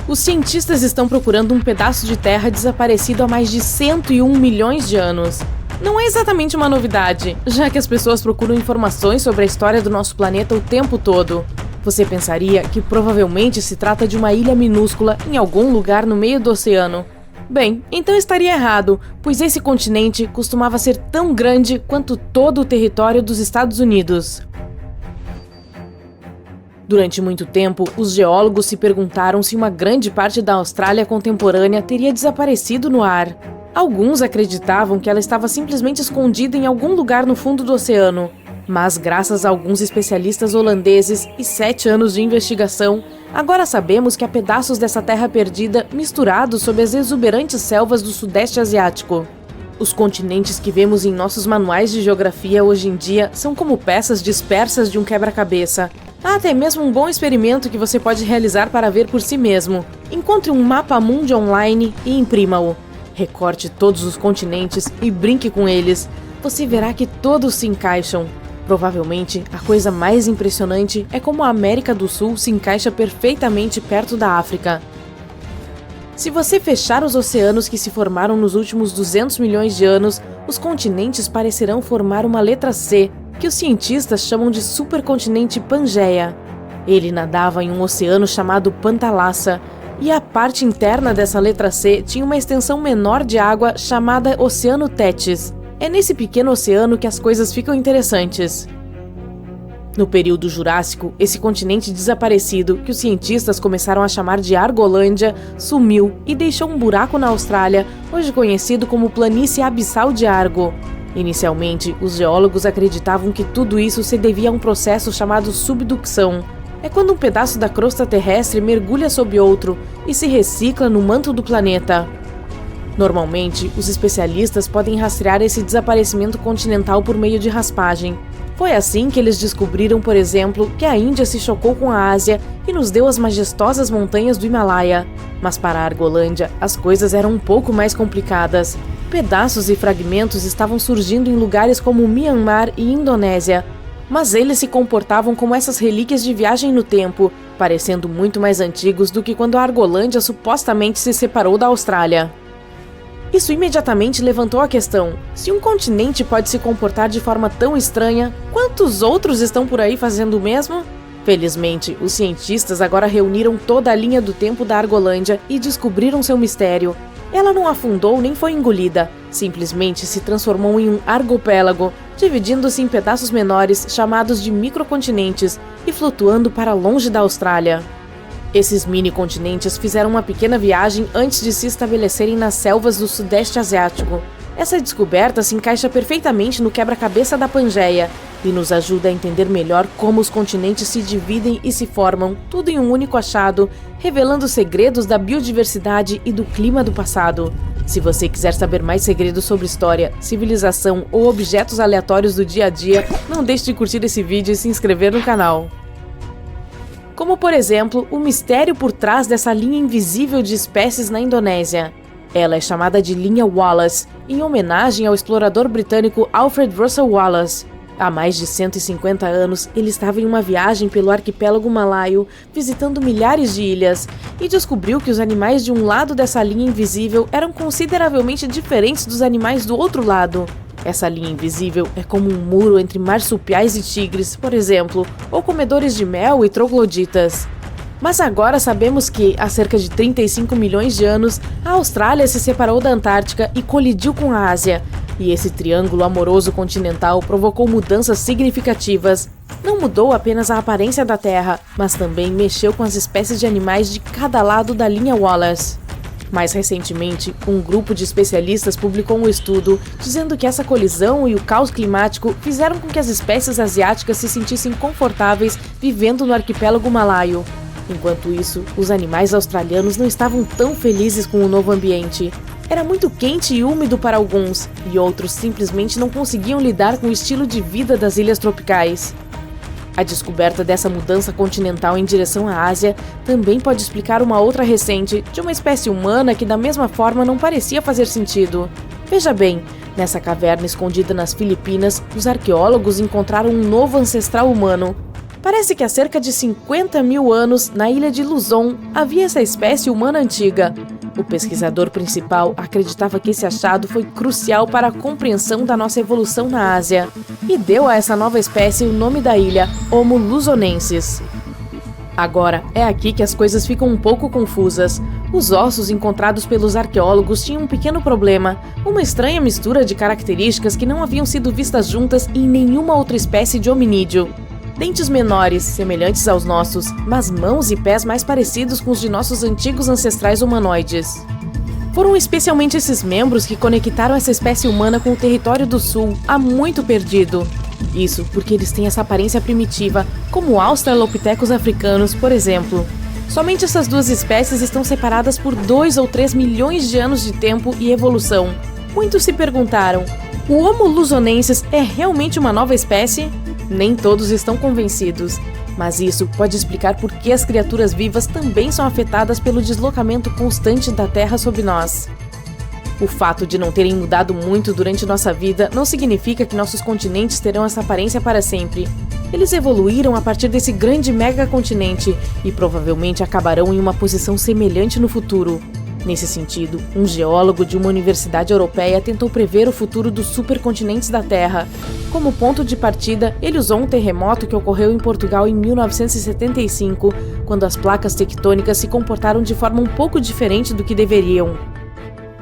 Os cientistas estão procurando um pedaço de terra desaparecido há mais de 101 milhões de anos. Não é exatamente uma novidade, já que as pessoas procuram informações sobre a história do nosso planeta o tempo todo. Você pensaria que provavelmente se trata de uma ilha minúscula em algum lugar no meio do oceano. Bem, então estaria errado, pois esse continente costumava ser tão grande quanto todo o território dos Estados Unidos. Durante muito tempo, os geólogos se perguntaram se uma grande parte da Austrália contemporânea teria desaparecido no ar. Alguns acreditavam que ela estava simplesmente escondida em algum lugar no fundo do oceano. Mas, graças a alguns especialistas holandeses e 7 anos de investigação, agora sabemos que há pedaços dessa terra perdida misturados sob as exuberantes selvas do Sudeste Asiático. Os continentes que vemos em nossos manuais de geografia hoje em dia são como peças dispersas de um quebra-cabeça. Há até mesmo um bom experimento que você pode realizar para ver por si mesmo. Encontre um mapa mundi online e imprima-o. Recorte todos os continentes e brinque com eles. Você verá que todos se encaixam. Provavelmente, a coisa mais impressionante é como a América do Sul se encaixa perfeitamente perto da África. Se você fechar os oceanos que se formaram nos últimos 200 milhões de anos, os continentes parecerão formar uma letra C, que os cientistas chamam de supercontinente Pangeia. Ele nadava em um oceano chamado Pantalassa, e a parte interna dessa letra C tinha uma extensão menor de água chamada Oceano Tétis. É nesse pequeno oceano que as coisas ficam interessantes. No período Jurássico, esse continente desaparecido, que os cientistas começaram a chamar de Argolândia, sumiu e deixou um buraco na Austrália, hoje conhecido como Planície Abissal de Argo. Inicialmente, os geólogos acreditavam que tudo isso se devia a um processo chamado subducção. É quando um pedaço da crosta terrestre mergulha sob outro e se recicla no manto do planeta. Normalmente, os especialistas podem rastrear esse desaparecimento continental por meio de raspagem. Foi assim que eles descobriram, por exemplo, que a Índia se chocou com a Ásia e nos deu as majestosas montanhas do Himalaia. Mas para a Argolândia, as coisas eram um pouco mais complicadas. Pedaços e fragmentos estavam surgindo em lugares como Myanmar e Indonésia. Mas eles se comportavam como essas relíquias de viagem no tempo, parecendo muito mais antigos do que quando a Argolândia supostamente se separou da Austrália. Isso imediatamente levantou a questão: se um continente pode se comportar de forma tão estranha, quantos outros estão por aí fazendo o mesmo? Felizmente, os cientistas agora reuniram toda a linha do tempo da Argolândia e descobriram seu mistério. Ela não afundou nem foi engolida, simplesmente se transformou em um argopélago, dividindo-se em pedaços menores chamados de microcontinentes e flutuando para longe da Austrália. Esses mini-continentes fizeram uma pequena viagem antes de se estabelecerem nas selvas do Sudeste Asiático. Essa descoberta se encaixa perfeitamente no quebra-cabeça da Pangeia e nos ajuda a entender melhor como os continentes se dividem e se formam, tudo em um único achado, revelando segredos da biodiversidade e do clima do passado. Se você quiser saber mais segredos sobre história, civilização ou objetos aleatórios do dia a dia, não deixe de curtir esse vídeo e se inscrever no canal. Como, por exemplo, o mistério por trás dessa linha invisível de espécies na Indonésia. Ela é chamada de linha Wallace, em homenagem ao explorador britânico Alfred Russel Wallace. Há mais de 150 anos, ele estava em uma viagem pelo arquipélago malaio, visitando milhares de ilhas, e descobriu que os animais de um lado dessa linha invisível eram consideravelmente diferentes dos animais do outro lado. Essa linha invisível é como um muro entre marsupiais e tigres, por exemplo, ou comedores de mel e trogloditas. Mas agora sabemos que, há cerca de 35 milhões de anos, a Austrália se separou da Antártica e colidiu com a Ásia. E esse triângulo amoroso continental provocou mudanças significativas. Não mudou apenas a aparência da Terra, mas também mexeu com as espécies de animais de cada lado da linha Wallace. Mais recentemente, um grupo de especialistas publicou um estudo dizendo que essa colisão e o caos climático fizeram com que as espécies asiáticas se sentissem confortáveis vivendo no arquipélago malaio. Enquanto isso, os animais australianos não estavam tão felizes com o novo ambiente. Era muito quente e úmido para alguns, e outros simplesmente não conseguiam lidar com o estilo de vida das ilhas tropicais. A descoberta dessa mudança continental em direção à Ásia também pode explicar uma outra recente, de uma espécie humana que da mesma forma não parecia fazer sentido. Veja bem, nessa caverna escondida nas Filipinas, os arqueólogos encontraram um novo ancestral humano. Parece que há cerca de 50 mil anos, na ilha de Luzon, havia essa espécie humana antiga. O pesquisador principal acreditava que esse achado foi crucial para a compreensão da nossa evolução na Ásia e deu a essa nova espécie o nome da ilha, Homo luzonensis. Agora, é aqui que as coisas ficam um pouco confusas. Os ossos encontrados pelos arqueólogos tinham um pequeno problema, uma estranha mistura de características que não haviam sido vistas juntas em nenhuma outra espécie de hominídeo. Dentes menores, semelhantes aos nossos, mas mãos e pés mais parecidos com os de nossos antigos ancestrais humanoides. Foram especialmente esses membros que conectaram essa espécie humana com o território do sul, há muito perdido. Isso porque eles têm essa aparência primitiva, como australopitecos africanos, por exemplo. Somente essas duas espécies estão separadas por 2 ou 3 milhões de anos de tempo e evolução. Muitos se perguntaram, o Homo luzonensis é realmente uma nova espécie? Nem todos estão convencidos, mas isso pode explicar por que as criaturas vivas também são afetadas pelo deslocamento constante da Terra sob nós. O fato de não terem mudado muito durante nossa vida não significa que nossos continentes terão essa aparência para sempre. Eles evoluíram a partir desse grande megacontinente e provavelmente acabarão em uma posição semelhante no futuro. Nesse sentido, um geólogo de uma universidade europeia tentou prever o futuro dos supercontinentes da Terra. Como ponto de partida, ele usou um terremoto que ocorreu em Portugal em 1975, quando as placas tectônicas se comportaram de forma um pouco diferente do que deveriam.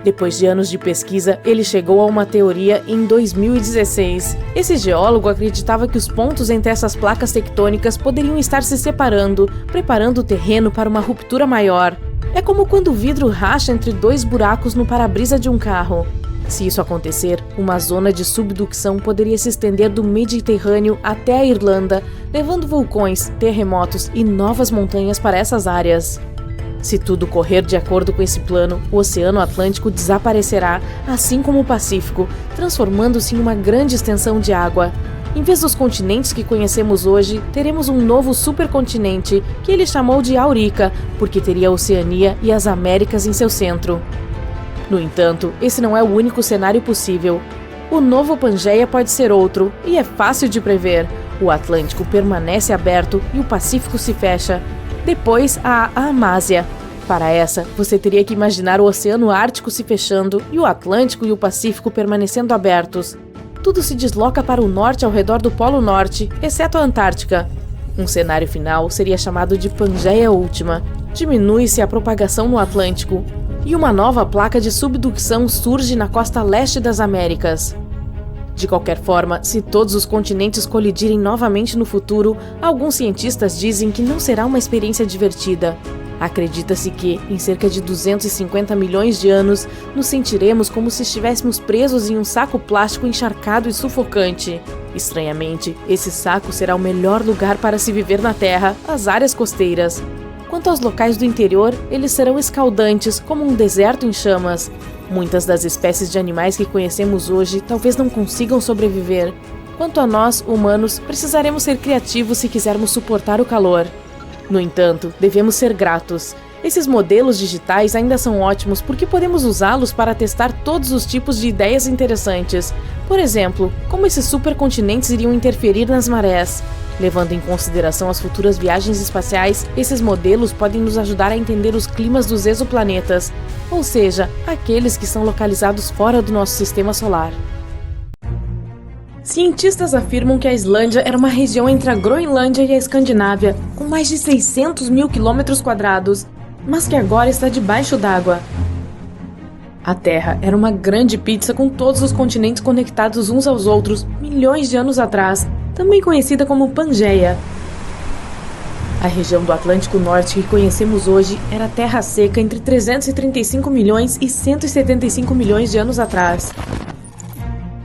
Depois de anos de pesquisa, ele chegou a uma teoria em 2016. Esse geólogo acreditava que os pontos entre essas placas tectônicas poderiam estar se separando, preparando o terreno para uma ruptura maior. É como quando o vidro racha entre 2 buracos no para-brisa de um carro. Se isso acontecer, uma zona de subducção poderia se estender do Mediterrâneo até a Irlanda, levando vulcões, terremotos e novas montanhas para essas áreas. Se tudo correr de acordo com esse plano, o Oceano Atlântico desaparecerá, assim como o Pacífico, transformando-se em uma grande extensão de água. Em vez dos continentes que conhecemos hoje, teremos um novo supercontinente, que ele chamou de Aurica, porque teria a Oceania e as Américas em seu centro. No entanto, esse não é o único cenário possível. O novo Pangeia pode ser outro, e é fácil de prever. O Atlântico permanece aberto e o Pacífico se fecha. Depois, há a Amásia. Para essa, você teria que imaginar o Oceano Ártico se fechando e o Atlântico e o Pacífico permanecendo abertos. Tudo se desloca para o norte ao redor do Polo Norte, exceto a Antártica. Um cenário final seria chamado de Pangeia Última. Diminui-se a propagação no Atlântico e uma nova placa de subducção surge na costa leste das Américas. De qualquer forma, se todos os continentes colidirem novamente no futuro, alguns cientistas dizem que não será uma experiência divertida. Acredita-se que, em cerca de 250 milhões de anos, nos sentiremos como se estivéssemos presos em um saco plástico encharcado e sufocante. Estranhamente, esse saco será o melhor lugar para se viver na Terra, as áreas costeiras. Quanto aos locais do interior, eles serão escaldantes, como um deserto em chamas. Muitas das espécies de animais que conhecemos hoje talvez não consigam sobreviver. Quanto a nós, humanos, precisaremos ser criativos se quisermos suportar o calor. No entanto, devemos ser gratos. Esses modelos digitais ainda são ótimos porque podemos usá-los para testar todos os tipos de ideias interessantes. Por exemplo, como esses supercontinentes iriam interferir nas marés. Levando em consideração as futuras viagens espaciais, esses modelos podem nos ajudar a entender os climas dos exoplanetas, ou seja, aqueles que são localizados fora do nosso sistema solar. Cientistas afirmam que a Islândia era uma região entre a Groenlândia e a Escandinávia, com mais de 600 mil quilômetros quadrados, mas que agora está debaixo d'água. A Terra era uma grande pizza com todos os continentes conectados uns aos outros milhões de anos atrás, também conhecida como Pangeia. A região do Atlântico Norte que conhecemos hoje era terra seca entre 335 milhões e 175 milhões de anos atrás.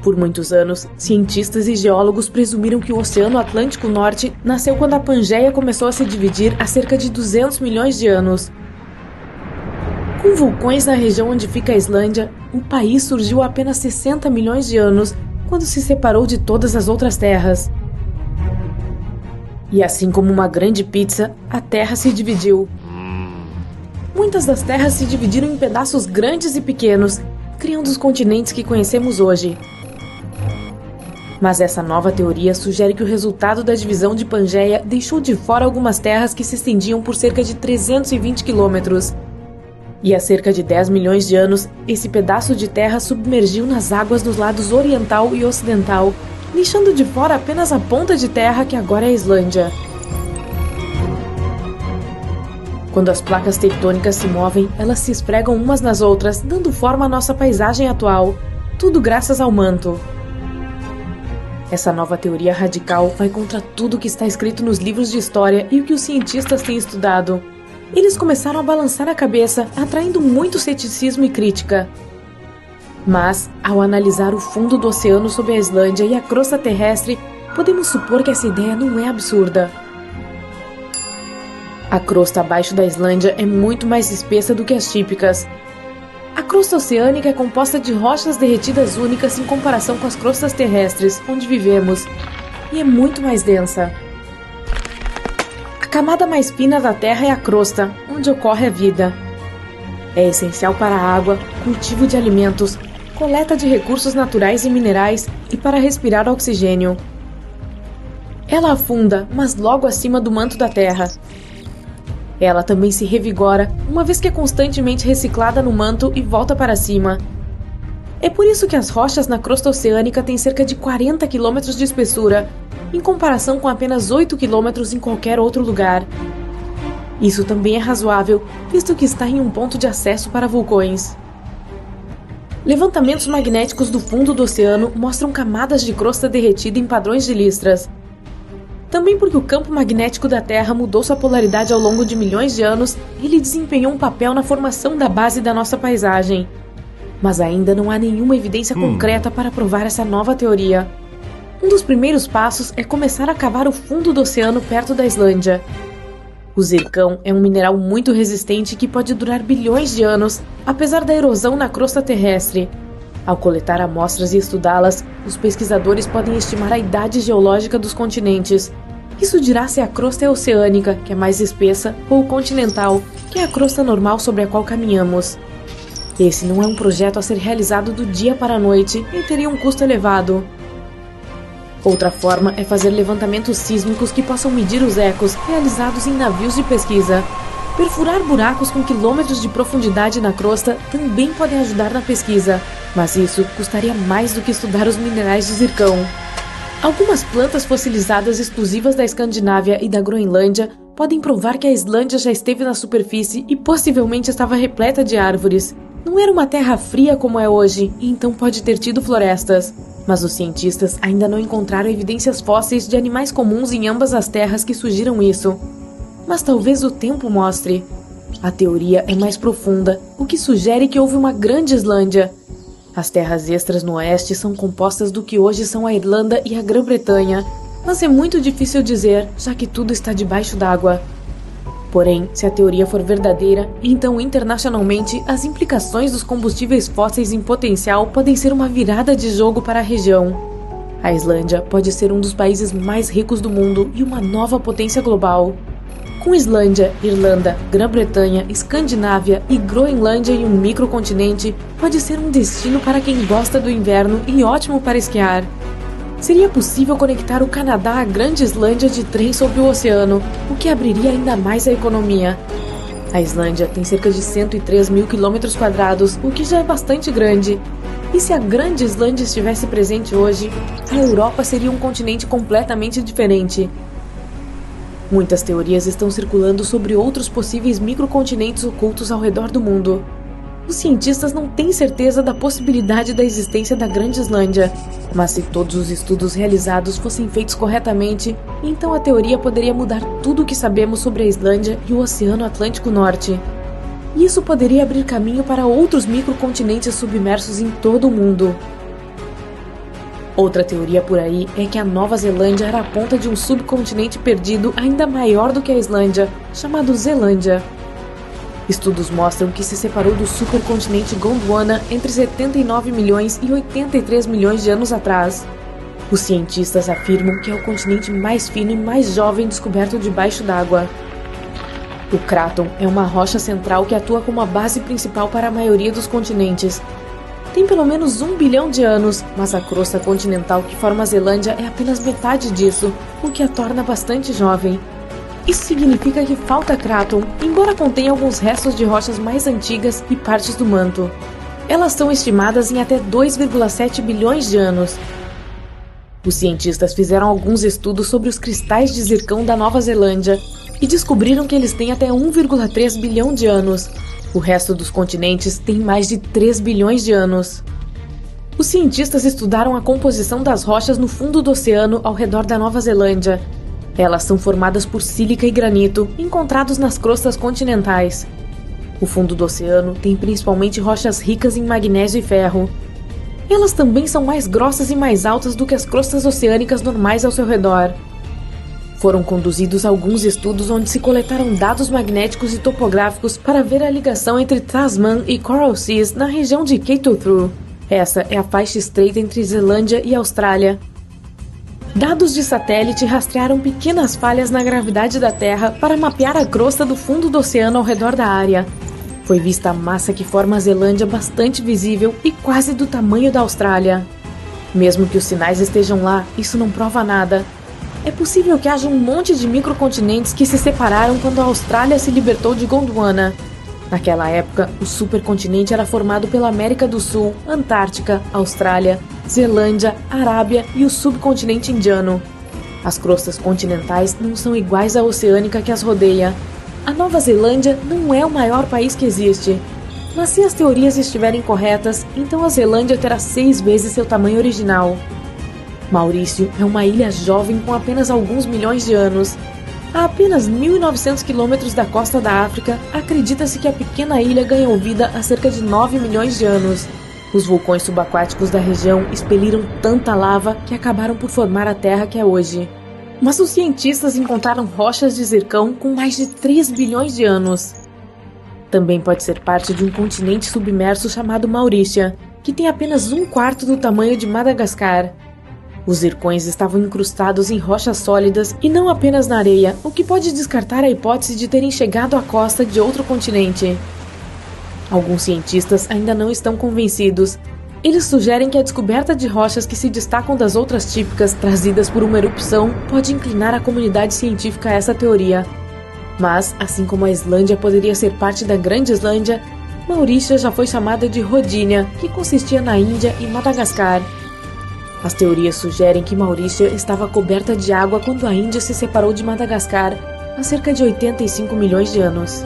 Por muitos anos, cientistas e geólogos presumiram que o Oceano Atlântico Norte nasceu quando a Pangeia começou a se dividir há cerca de 200 milhões de anos. Com vulcões na região onde fica a Islândia, o país surgiu há apenas 60 milhões de anos, quando se separou de todas as outras terras. E assim como uma grande pizza, a Terra se dividiu. Muitas das terras se dividiram em pedaços grandes e pequenos, criando os continentes que conhecemos hoje. Mas essa nova teoria sugere que o resultado da divisão de Pangeia deixou de fora algumas terras que se estendiam por cerca de 320 quilômetros. E há cerca de 10 milhões de anos, esse pedaço de terra submergiu nas águas dos lados oriental e ocidental, deixando de fora apenas a ponta de terra que agora é a Islândia. Quando as placas tectônicas se movem, elas se esfregam umas nas outras, dando forma à nossa paisagem atual, tudo graças ao manto. Essa nova teoria radical vai contra tudo o que está escrito nos livros de história e o que os cientistas têm estudado. Eles começaram a balançar a cabeça, atraindo muito ceticismo e crítica. Mas, ao analisar o fundo do oceano sob a Islândia e a crosta terrestre, podemos supor que essa ideia não é absurda. A crosta abaixo da Islândia é muito mais espessa do que as típicas. A crosta oceânica é composta de rochas derretidas únicas em comparação com as crostas terrestres, onde vivemos, e é muito mais densa. A camada mais fina da Terra é a crosta, onde ocorre a vida. É essencial para a água, cultivo de alimentos, coleta de recursos naturais e minerais e para respirar oxigênio. Ela afunda, mas logo acima do manto da Terra. Ela também se revigora, uma vez que é constantemente reciclada no manto e volta para cima. É por isso que as rochas na crosta oceânica têm cerca de 40 km de espessura, em comparação com apenas 8 km em qualquer outro lugar. Isso também é razoável, visto que está em um ponto de acesso para vulcões. Levantamentos magnéticos do fundo do oceano mostram camadas de crosta derretida em padrões de listras. Também porque o campo magnético da Terra mudou sua polaridade ao longo de milhões de anos, ele desempenhou um papel na formação da base da nossa paisagem. Mas ainda não há nenhuma evidência concreta para provar essa nova teoria. Um dos primeiros passos é começar a cavar o fundo do oceano perto da Islândia. O zircão é um mineral muito resistente que pode durar bilhões de anos, apesar da erosão na crosta terrestre. Ao coletar amostras e estudá-las, os pesquisadores podem estimar a idade geológica dos continentes. Isso dirá se a crosta é oceânica, que é mais espessa, ou continental, que é a crosta normal sobre a qual caminhamos. Esse não é um projeto a ser realizado do dia para a noite e teria um custo elevado. Outra forma é fazer levantamentos sísmicos que possam medir os ecos realizados em navios de pesquisa. Perfurar buracos com quilômetros de profundidade na crosta também podem ajudar na pesquisa, mas isso custaria mais do que estudar os minerais de zircão. Algumas plantas fossilizadas exclusivas da Escandinávia e da Groenlândia podem provar que a Islândia já esteve na superfície e possivelmente estava repleta de árvores. Não era uma terra fria como é hoje, e então pode ter tido florestas. Mas os cientistas ainda não encontraram evidências fósseis de animais comuns em ambas as terras que sugiram isso. Mas talvez o tempo mostre. A teoria é mais profunda, o que sugere que houve uma grande Islândia. As terras extras no oeste são compostas do que hoje são a Irlanda e a Grã-Bretanha, mas é muito difícil dizer, já que tudo está debaixo d'água. Porém, se a teoria for verdadeira, então internacionalmente as implicações dos combustíveis fósseis em potencial podem ser uma virada de jogo para a região. A Islândia pode ser um dos países mais ricos do mundo e uma nova potência global. Com Islândia, Irlanda, Grã-Bretanha, Escandinávia e Groenlândia em um microcontinente, pode ser um destino para quem gosta do inverno e ótimo para esquiar. Seria possível conectar o Canadá à Grande Islândia de trem sobre o oceano, o que abriria ainda mais a economia. A Islândia tem cerca de 103 mil quilômetros quadrados, o que já é bastante grande. E se a Grande Islândia estivesse presente hoje, a Europa seria um continente completamente diferente. Muitas teorias estão circulando sobre outros possíveis microcontinentes ocultos ao redor do mundo. Os cientistas não têm certeza da possibilidade da existência da Grande Islândia, mas se todos os estudos realizados fossem feitos corretamente, então a teoria poderia mudar tudo o que sabemos sobre a Islândia e o Oceano Atlântico Norte. E isso poderia abrir caminho para outros microcontinentes submersos em todo o mundo. Outra teoria por aí é que a Nova Zelândia era a ponta de um subcontinente perdido ainda maior do que a Islândia, chamado Zelândia. Estudos mostram que se separou do supercontinente Gondwana entre 79 milhões e 83 milhões de anos atrás. Os cientistas afirmam que é o continente mais fino e mais jovem descoberto debaixo d'água. O Craton é uma rocha central que atua como a base principal para a maioria dos continentes. tem pelo menos 1 bilhão de anos, mas a crosta continental que forma a Zelândia é apenas metade disso, o que a torna bastante jovem. Isso significa que falta Kraton, embora contenha alguns restos de rochas mais antigas e partes do manto. Elas são estimadas em até 2,7 bilhões de anos. Os cientistas fizeram alguns estudos sobre os cristais de zircão da Nova Zelândia e descobriram que eles têm até 1,3 bilhão de anos. O resto dos continentes tem mais de 3 bilhões de anos. Os cientistas estudaram a composição das rochas no fundo do oceano ao redor da Nova Zelândia. Elas são formadas por sílica e granito, encontrados nas crostas continentais. O fundo do oceano tem principalmente rochas ricas em magnésio e ferro. Elas também são mais grossas e mais altas do que as crostas oceânicas normais ao seu redor. Foram conduzidos alguns estudos onde se coletaram dados magnéticos e topográficos para ver a ligação entre Tasman e Coral Seas na região de Kaituthru. Essa é a faixa estreita entre Zelândia e Austrália. Dados de satélite rastrearam pequenas falhas na gravidade da Terra para mapear a crosta do fundo do oceano ao redor da área. Foi vista a massa que forma a Zelândia bastante visível e quase do tamanho da Austrália. Mesmo que os sinais estejam lá, isso não prova nada. É possível que haja um monte de microcontinentes que se separaram quando a Austrália se libertou de Gondwana. Naquela época, o supercontinente era formado pela América do Sul, Antártica, Austrália, Zelândia, Arábia e o subcontinente indiano. As crostas continentais não são iguais à oceânica que as rodeia. A Nova Zelândia não é o maior país que existe. Mas se as teorias estiverem corretas, então a Zelândia terá 6 vezes seu tamanho original. Maurício é uma ilha jovem com apenas alguns milhões de anos. A apenas 1.900 quilômetros da costa da África, acredita-se que a pequena ilha ganhou vida há cerca de 9 milhões de anos. Os vulcões subaquáticos da região expeliram tanta lava que acabaram por formar a terra que é hoje. Mas os cientistas encontraram rochas de zircão com mais de 3 bilhões de anos. Também pode ser parte de um continente submerso chamado Maurícia, que tem apenas 1/4 do tamanho de Madagascar. Os zircões estavam incrustados em rochas sólidas e não apenas na areia, o que pode descartar a hipótese de terem chegado à costa de outro continente. Alguns cientistas ainda não estão convencidos. Eles sugerem que a descoberta de rochas que se destacam das outras típicas trazidas por uma erupção pode inclinar a comunidade científica a essa teoria. Mas, assim como a Islândia poderia ser parte da Grande Islândia, Maurícia já foi chamada de Rodínia, que consistia na Índia e Madagascar. As teorias sugerem que Maurícia estava coberta de água quando a Índia se separou de Madagascar, há cerca de 85 milhões de anos.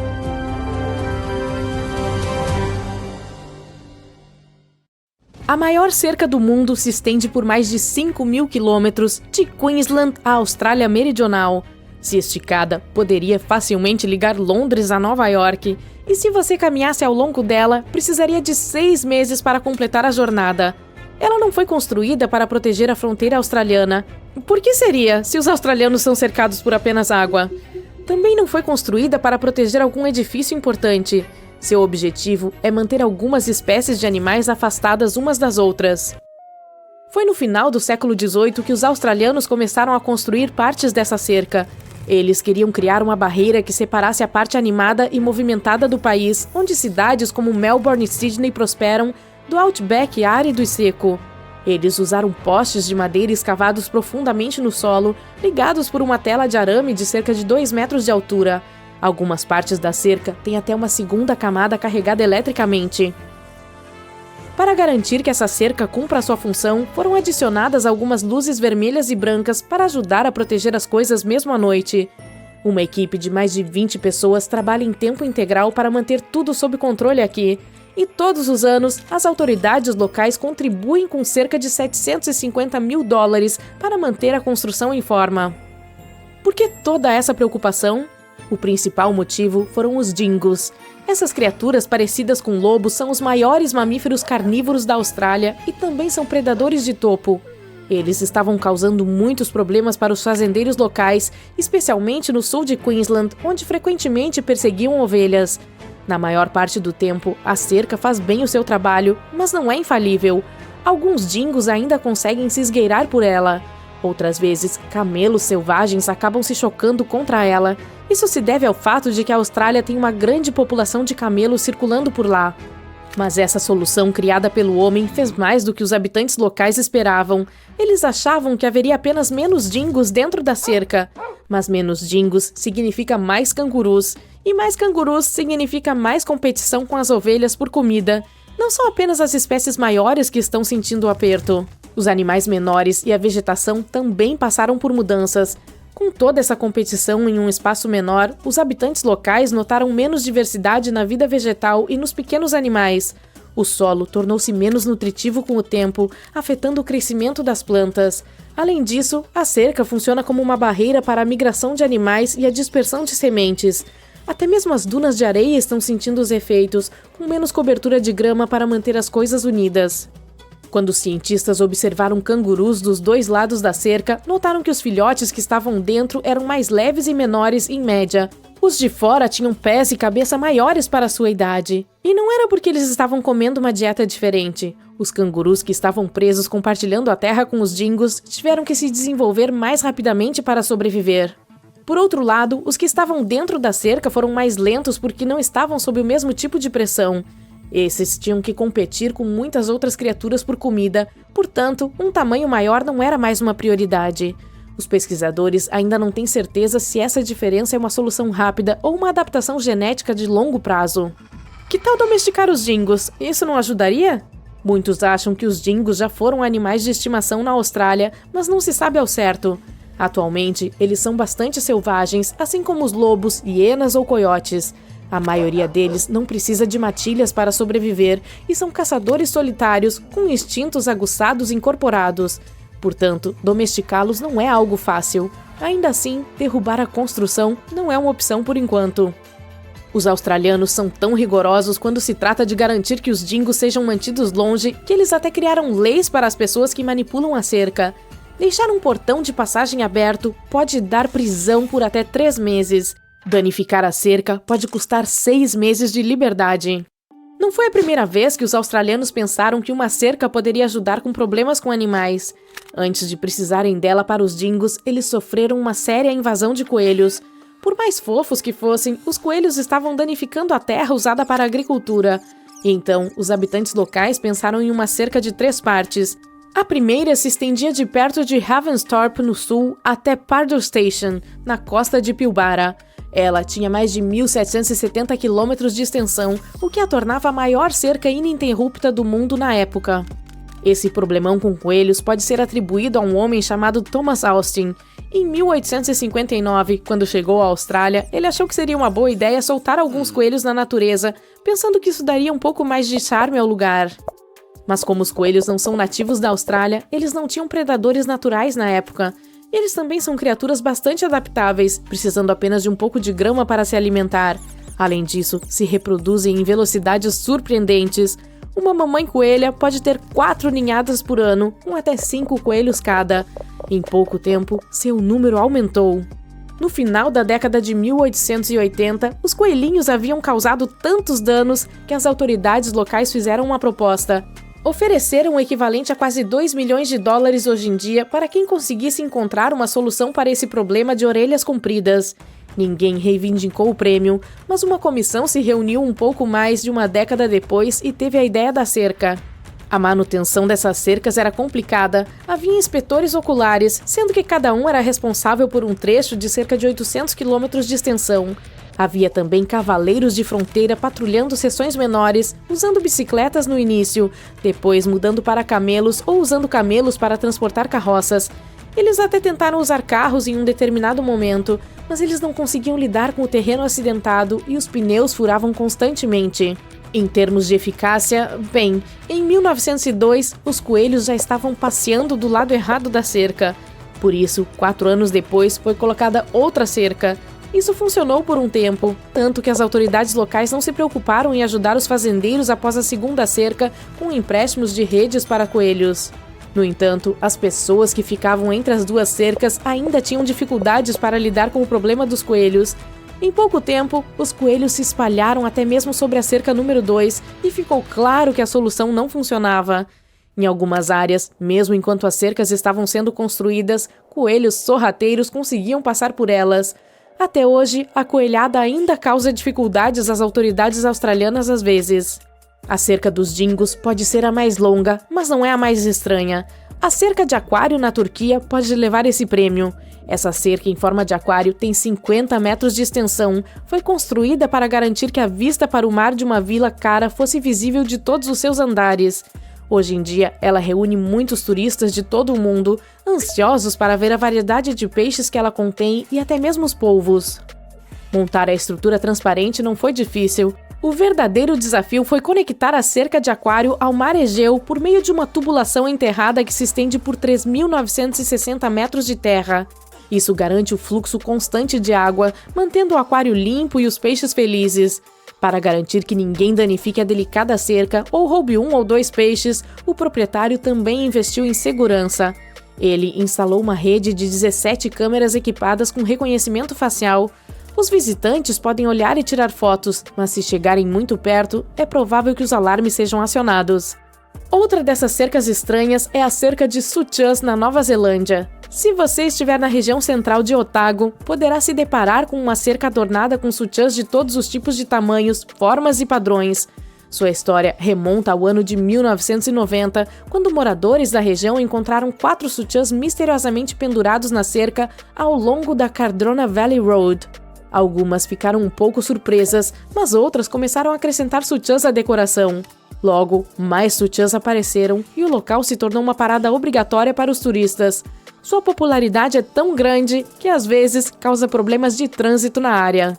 A maior cerca do mundo se estende por mais de 5.000 quilômetros, de Queensland à Austrália Meridional. Se esticada, poderia facilmente ligar Londres a Nova York, e se você caminhasse ao longo dela, precisaria de 6 meses para completar a jornada. Ela não foi construída para proteger a fronteira australiana. Por que seria, se os australianos são cercados por apenas água? Também não foi construída para proteger algum edifício importante. Seu objetivo é manter algumas espécies de animais afastadas umas das outras. Foi no final do século XVIII que os australianos começaram a construir partes dessa cerca. Eles queriam criar uma barreira que separasse a parte animada e movimentada do país, onde cidades como Melbourne e Sydney prosperam, do outback árido e seco. Eles usaram postes de madeira escavados profundamente no solo, ligados por uma tela de arame de cerca de 2 metros de altura. Algumas partes da cerca têm até uma segunda camada carregada eletricamente. Para garantir que essa cerca cumpra a sua função, foram adicionadas algumas luzes vermelhas e brancas para ajudar a proteger as coisas mesmo à noite. Uma equipe de mais de 20 pessoas trabalha em tempo integral para manter tudo sob controle aqui. E todos os anos, as autoridades locais contribuem com cerca de $750 mil para manter a construção em forma. Por que toda essa preocupação? O principal motivo foram os dingos. Essas criaturas parecidas com lobos são os maiores mamíferos carnívoros da Austrália e também são predadores de topo. Eles estavam causando muitos problemas para os fazendeiros locais, especialmente no sul de Queensland, onde frequentemente perseguiam ovelhas. Na maior parte do tempo, a cerca faz bem o seu trabalho, mas não é infalível. Alguns dingos ainda conseguem se esgueirar por ela. Outras vezes, camelos selvagens acabam se chocando contra ela. Isso se deve ao fato de que a Austrália tem uma grande população de camelos circulando por lá. Mas essa solução criada pelo homem fez mais do que os habitantes locais esperavam. Eles achavam que haveria apenas menos dingos dentro da cerca. Mas menos dingos significa mais cangurus. E mais cangurus significa mais competição com as ovelhas por comida. Não são apenas as espécies maiores que estão sentindo o aperto. Os animais menores e a vegetação também passaram por mudanças. Com toda essa competição em um espaço menor, os habitantes locais notaram menos diversidade na vida vegetal e nos pequenos animais. O solo tornou-se menos nutritivo com o tempo, afetando o crescimento das plantas. Além disso, a cerca funciona como uma barreira para a migração de animais e a dispersão de sementes. Até mesmo as dunas de areia estão sentindo os efeitos, com menos cobertura de grama para manter as coisas unidas. Quando os cientistas observaram cangurus dos dois lados da cerca, notaram que os filhotes que estavam dentro eram mais leves e menores em média. Os de fora tinham pés e cabeça maiores para sua idade. E não era porque eles estavam comendo uma dieta diferente. Os cangurus que estavam presos compartilhando a terra com os dingos tiveram que se desenvolver mais rapidamente para sobreviver. Por outro lado, os que estavam dentro da cerca foram mais lentos porque não estavam sob o mesmo tipo de pressão. Esses tinham que competir com muitas outras criaturas por comida, portanto, um tamanho maior não era mais uma prioridade. Os pesquisadores ainda não têm certeza se essa diferença é uma solução rápida ou uma adaptação genética de longo prazo. Que tal domesticar os dingos? Isso não ajudaria? Muitos acham que os dingos já foram animais de estimação na Austrália, mas não se sabe ao certo. Atualmente, eles são bastante selvagens, assim como os lobos, hienas ou coiotes. A maioria deles não precisa de matilhas para sobreviver e são caçadores solitários com instintos aguçados incorporados. Portanto, domesticá-los não é algo fácil. Ainda assim, derrubar a construção não é uma opção por enquanto. Os australianos são tão rigorosos quando se trata de garantir que os dingos sejam mantidos longe que eles até criaram leis para as pessoas que manipulam a cerca. Deixar um portão de passagem aberto pode dar prisão por até 3 meses. Danificar a cerca pode custar 6 meses de liberdade. Não foi a primeira vez que os australianos pensaram que uma cerca poderia ajudar com problemas com animais. Antes de precisarem dela para os dingos, eles sofreram uma séria invasão de coelhos. Por mais fofos que fossem, os coelhos estavam danificando a terra usada para a agricultura. E então, os habitantes locais pensaram em uma cerca de 3 partes. A primeira se estendia de perto de Ravensthorpe, no sul, até Pardue Station, na costa de Pilbara. Ela tinha mais de 1.770 quilômetros de extensão, o que a tornava a maior cerca ininterrupta do mundo na época. Esse problemão com coelhos pode ser atribuído a um homem chamado Thomas Austin. Em 1859, quando chegou à Austrália, ele achou que seria uma boa ideia soltar alguns coelhos na natureza, pensando que isso daria um pouco mais de charme ao lugar. Mas como os coelhos não são nativos da Austrália, eles não tinham predadores naturais na época. Eles também são criaturas bastante adaptáveis, precisando apenas de um pouco de grama para se alimentar. Além disso, se reproduzem em velocidades surpreendentes. Uma mamãe coelha pode ter 4 ninhadas por ano, com até 5 coelhos cada. Em pouco tempo, seu número aumentou. No final da década de 1880, os coelhinhos haviam causado tantos danos que as autoridades locais fizeram uma proposta. Ofereceram o equivalente a quase 2 milhões de dólares hoje em dia para quem conseguisse encontrar uma solução para esse problema de orelhas compridas. Ninguém reivindicou o prêmio, mas uma comissão se reuniu um pouco mais de uma década depois e teve a ideia da cerca. A manutenção dessas cercas era complicada, havia inspetores oculares, sendo que cada um era responsável por um trecho de cerca de 800 quilômetros de extensão. Havia também cavaleiros de fronteira patrulhando seções menores, usando bicicletas no início, depois mudando para camelos ou usando camelos para transportar carroças. Eles até tentaram usar carros em um determinado momento, mas eles não conseguiam lidar com o terreno acidentado e os pneus furavam constantemente. Em termos de eficácia, bem, em 1902, os coelhos já estavam passeando do lado errado da cerca. Por isso, 4 anos depois, foi colocada outra cerca. Isso funcionou por um tempo, tanto que as autoridades locais não se preocuparam em ajudar os fazendeiros após a segunda cerca com empréstimos de redes para coelhos. No entanto, as pessoas que ficavam entre as duas cercas ainda tinham dificuldades para lidar com o problema dos coelhos. Em pouco tempo, os coelhos se espalharam até mesmo sobre a cerca número 2 e ficou claro que a solução não funcionava. Em algumas áreas, mesmo enquanto as cercas estavam sendo construídas, coelhos sorrateiros conseguiam passar por elas. Até hoje, a coelhada ainda causa dificuldades às autoridades australianas às vezes. A cerca dos dingos pode ser a mais longa, mas não é a mais estranha. A cerca de aquário na Turquia pode levar esse prêmio. Essa cerca em forma de aquário tem 50 metros de extensão. Foi construída para garantir que a vista para o mar de uma vila cara fosse visível de todos os seus andares. Hoje em dia, ela reúne muitos turistas de todo o mundo, ansiosos para ver a variedade de peixes que ela contém e até mesmo os polvos. Montar a estrutura transparente não foi difícil. O verdadeiro desafio foi conectar a cerca de aquário ao mar Egeu por meio de uma tubulação enterrada que se estende por 3.960 metros de terra. Isso garante o fluxo constante de água, mantendo o aquário limpo e os peixes felizes. Para garantir que ninguém danifique a delicada cerca ou roube um ou dois peixes, o proprietário também investiu em segurança. Ele instalou uma rede de 17 câmeras equipadas com reconhecimento facial. Os visitantes podem olhar e tirar fotos, mas se chegarem muito perto, é provável que os alarmes sejam acionados. Outra dessas cercas estranhas é a cerca de Sutjes, na Nova Zelândia. Se você estiver na região central de Otago, poderá se deparar com uma cerca adornada com sutiãs de todos os tipos de tamanhos, formas e padrões. Sua história remonta ao ano de 1990, quando moradores da região encontraram 4 sutiãs misteriosamente pendurados na cerca ao longo da Cardrona Valley Road. Algumas ficaram um pouco surpresas, mas outras começaram a acrescentar sutiãs à decoração. Logo, mais sutiãs apareceram e o local se tornou uma parada obrigatória para os turistas. Sua popularidade é tão grande que às vezes causa problemas de trânsito na área.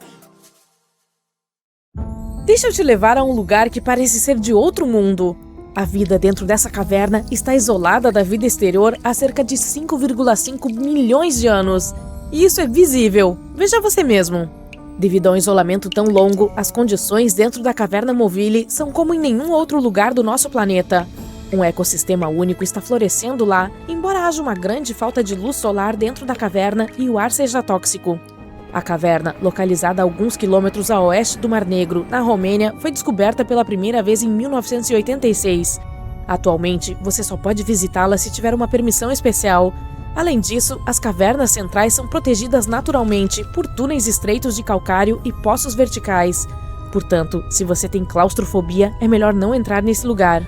Deixa eu te levar a um lugar que parece ser de outro mundo. A vida dentro dessa caverna está isolada da vida exterior há cerca de 5,5 milhões de anos. E isso é visível. Veja você mesmo. Devido a um isolamento tão longo, as condições dentro da caverna Moville são como em nenhum outro lugar do nosso planeta. Um ecossistema único está florescendo lá, embora haja uma grande falta de luz solar dentro da caverna e o ar seja tóxico. A caverna, localizada a alguns quilômetros a oeste do Mar Negro, na Romênia, foi descoberta pela primeira vez em 1986. Atualmente, você só pode visitá-la se tiver uma permissão especial. Além disso, as cavernas centrais são protegidas naturalmente por túneis estreitos de calcário e poços verticais. Portanto, se você tem claustrofobia, é melhor não entrar nesse lugar.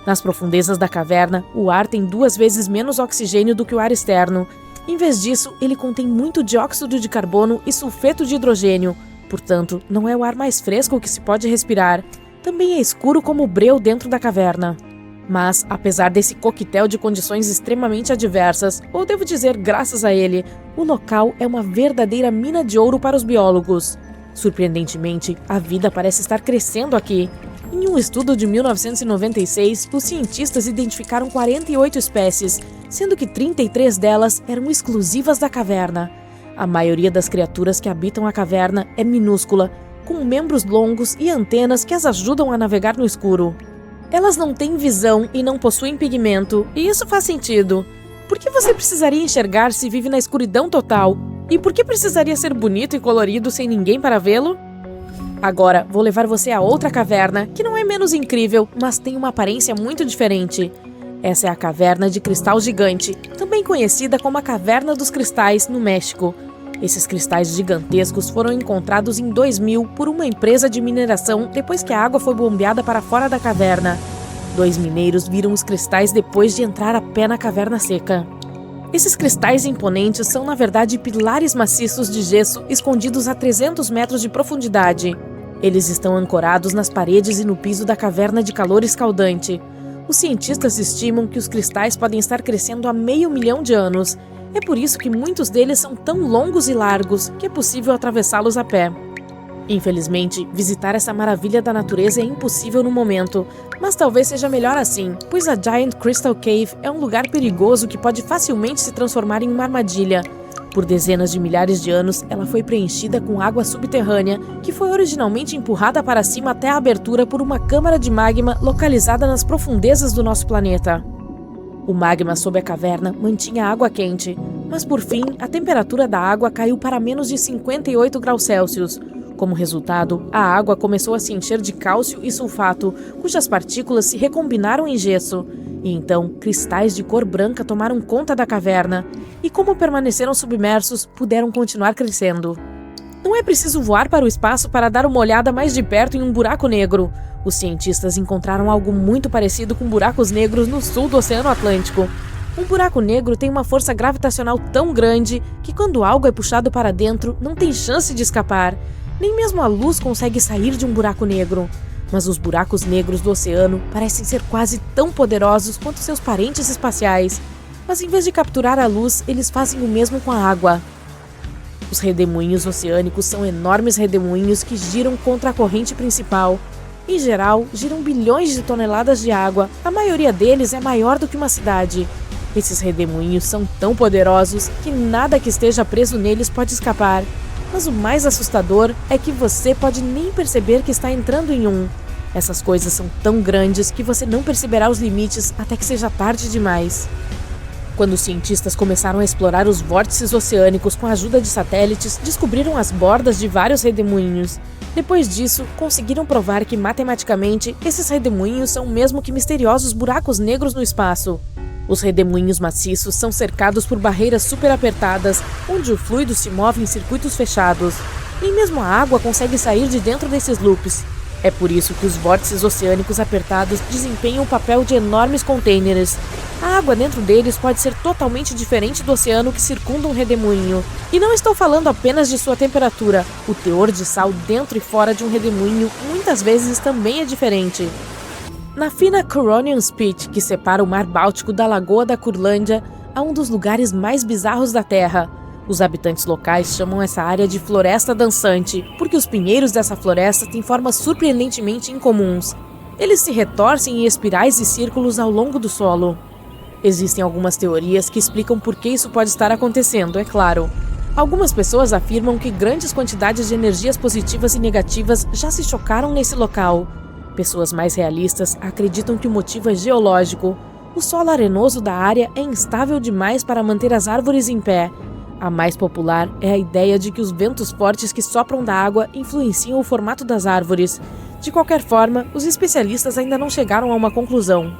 Nas profundezas da caverna, o ar tem 2 vezes menos oxigênio do que o ar externo. Em vez disso, ele contém muito dióxido de carbono e sulfeto de hidrogênio. Portanto, não é o ar mais fresco que se pode respirar. Também é escuro como o breu dentro da caverna. Mas, apesar desse coquetel de condições extremamente adversas, ou devo dizer graças a ele, o local é uma verdadeira mina de ouro para os biólogos. Surpreendentemente, a vida parece estar crescendo aqui. Em um estudo de 1996, os cientistas identificaram 48 espécies, sendo que 33 delas eram exclusivas da caverna. A maioria das criaturas que habitam a caverna é minúscula, com membros longos e antenas que as ajudam a navegar no escuro. Elas não têm visão e não possuem pigmento, e isso faz sentido. Por que você precisaria enxergar se vive na escuridão total? E por que precisaria ser bonito e colorido sem ninguém para vê-lo? Agora, vou levar você a outra caverna, que não é menos incrível, mas tem uma aparência muito diferente. Essa é a Caverna de Cristal Gigante, também conhecida como a Caverna dos Cristais, no México. Esses cristais gigantescos foram encontrados em 2000 por uma empresa de mineração depois que a água foi bombeada para fora da caverna. 2 mineiros viram os cristais depois de entrar a pé na caverna seca. Esses cristais imponentes são, na verdade, pilares maciços de gesso escondidos a 300 metros de profundidade. Eles estão ancorados nas paredes e no piso da caverna de calor escaldante. Os cientistas estimam que os cristais podem estar crescendo há 500 mil de anos. É por isso que muitos deles são tão longos e largos que é possível atravessá-los a pé. Infelizmente, visitar essa maravilha da natureza é impossível no momento, mas talvez seja melhor assim, pois a Giant Crystal Cave é um lugar perigoso que pode facilmente se transformar em uma armadilha. Por dezenas de milhares de anos, ela foi preenchida com água subterrânea, que foi originalmente empurrada para cima até a abertura por uma câmara de magma localizada nas profundezas do nosso planeta. O magma sob a caverna mantinha a água quente, mas por fim, a temperatura da água caiu para menos de 58 graus Celsius. Como resultado, a água começou a se encher de cálcio e sulfato, cujas partículas se recombinaram em gesso. E então, cristais de cor branca tomaram conta da caverna, e como permaneceram submersos, puderam continuar crescendo. Não é preciso voar para o espaço para dar uma olhada mais de perto em um buraco negro. Os cientistas encontraram algo muito parecido com buracos negros no sul do Oceano Atlântico. Um buraco negro tem uma força gravitacional tão grande que quando algo é puxado para dentro, não tem chance de escapar. Nem mesmo a luz consegue sair de um buraco negro. Mas os buracos negros do oceano parecem ser quase tão poderosos quanto seus parentes espaciais. Mas em vez de capturar a luz, eles fazem o mesmo com a água. Os redemoinhos oceânicos são enormes redemoinhos que giram contra a corrente principal. Em geral, giram bilhões de toneladas de água, a maioria deles é maior do que uma cidade. Esses redemoinhos são tão poderosos que nada que esteja preso neles pode escapar. Mas o mais assustador é que você pode nem perceber que está entrando em um. Essas coisas são tão grandes que você não perceberá os limites até que seja tarde demais. Quando os cientistas começaram a explorar os vórtices oceânicos com a ajuda de satélites, descobriram as bordas de vários redemoinhos. Depois disso, conseguiram provar que matematicamente esses redemoinhos são o mesmo que misteriosos buracos negros no espaço. Os redemoinhos maciços são cercados por barreiras super apertadas, onde o fluido se move em circuitos fechados. Nem mesmo a água consegue sair de dentro desses loops. É por isso que os vórtices oceânicos apertados desempenham o papel de enormes contêineres. A água dentro deles pode ser totalmente diferente do oceano que circunda um redemoinho. E não estou falando apenas de sua temperatura. O teor de sal dentro e fora de um redemoinho muitas vezes também é diferente. Na fina Curonian Spit, que separa o Mar Báltico da Lagoa da Curlândia, há um dos lugares mais bizarros da Terra. Os habitantes locais chamam essa área de Floresta Dançante, porque os pinheiros dessa floresta têm formas surpreendentemente incomuns. Eles se retorcem em espirais e círculos ao longo do solo. Existem algumas teorias que explicam por que isso pode estar acontecendo, é claro. Algumas pessoas afirmam que grandes quantidades de energias positivas e negativas já se chocaram nesse local. Pessoas mais realistas acreditam que o motivo é geológico. O solo arenoso da área é instável demais para manter as árvores em pé. A mais popular é a ideia de que os ventos fortes que sopram da água influenciam o formato das árvores. De qualquer forma, os especialistas ainda não chegaram a uma conclusão.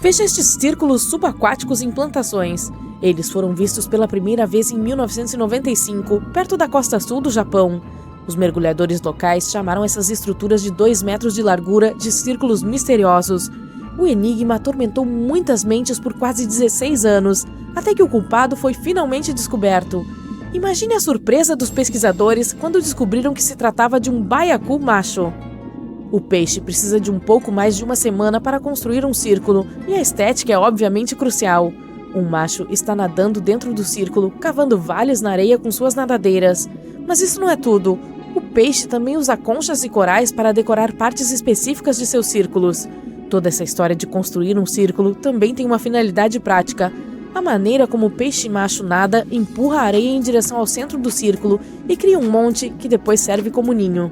Veja estes círculos subaquáticos em plantações. Eles foram vistos pela primeira vez em 1995, perto da costa sul do Japão. Os mergulhadores locais chamaram essas estruturas de 2 metros de largura de círculos misteriosos. O enigma atormentou muitas mentes por quase 16 anos, até que o culpado foi finalmente descoberto. Imagine a surpresa dos pesquisadores quando descobriram que se tratava de um baiacu macho. O peixe precisa de um pouco mais de uma semana para construir um círculo, e a estética é obviamente crucial. Um macho está nadando dentro do círculo, cavando vales na areia com suas nadadeiras. Mas isso não é tudo. O peixe também usa conchas e corais para decorar partes específicas de seus círculos. Toda essa história de construir um círculo também tem uma finalidade prática. A maneira como o peixe macho nada empurra a areia em direção ao centro do círculo e cria um monte que depois serve como ninho.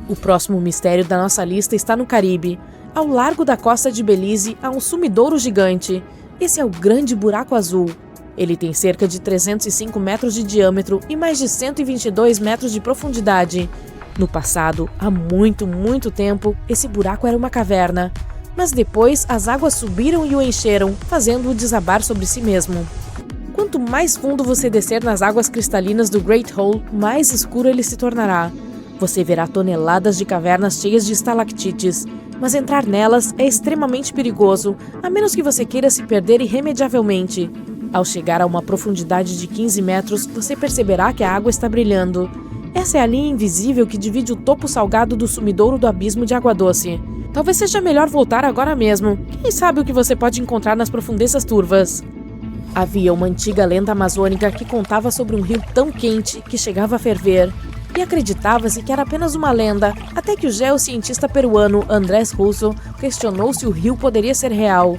O próximo mistério da nossa lista está no Caribe. Ao largo da costa de Belize há um sumidouro gigante. Esse é o Grande Buraco Azul. Ele tem cerca de 305 metros de diâmetro e mais de 122 metros de profundidade. No passado, há muito tempo, esse buraco era uma caverna. Mas depois as águas subiram e o encheram, fazendo-o desabar sobre si mesmo. Quanto mais fundo você descer nas águas cristalinas do Great Hole, mais escuro ele se tornará. Você verá toneladas de cavernas cheias de estalactites, mas entrar nelas é extremamente perigoso, a menos que você queira se perder irremediavelmente. Ao chegar a uma profundidade de 15 metros, você perceberá que a água está brilhando. Essa é a linha invisível que divide o topo salgado do sumidouro do abismo de água doce. Talvez seja melhor voltar agora mesmo. Quem sabe o que você pode encontrar nas profundezas turvas? Havia uma antiga lenda amazônica que contava sobre um rio tão quente que chegava a ferver. E acreditava-se que era apenas uma lenda, até que o geocientista peruano Andrés Russo questionou se o rio poderia ser real.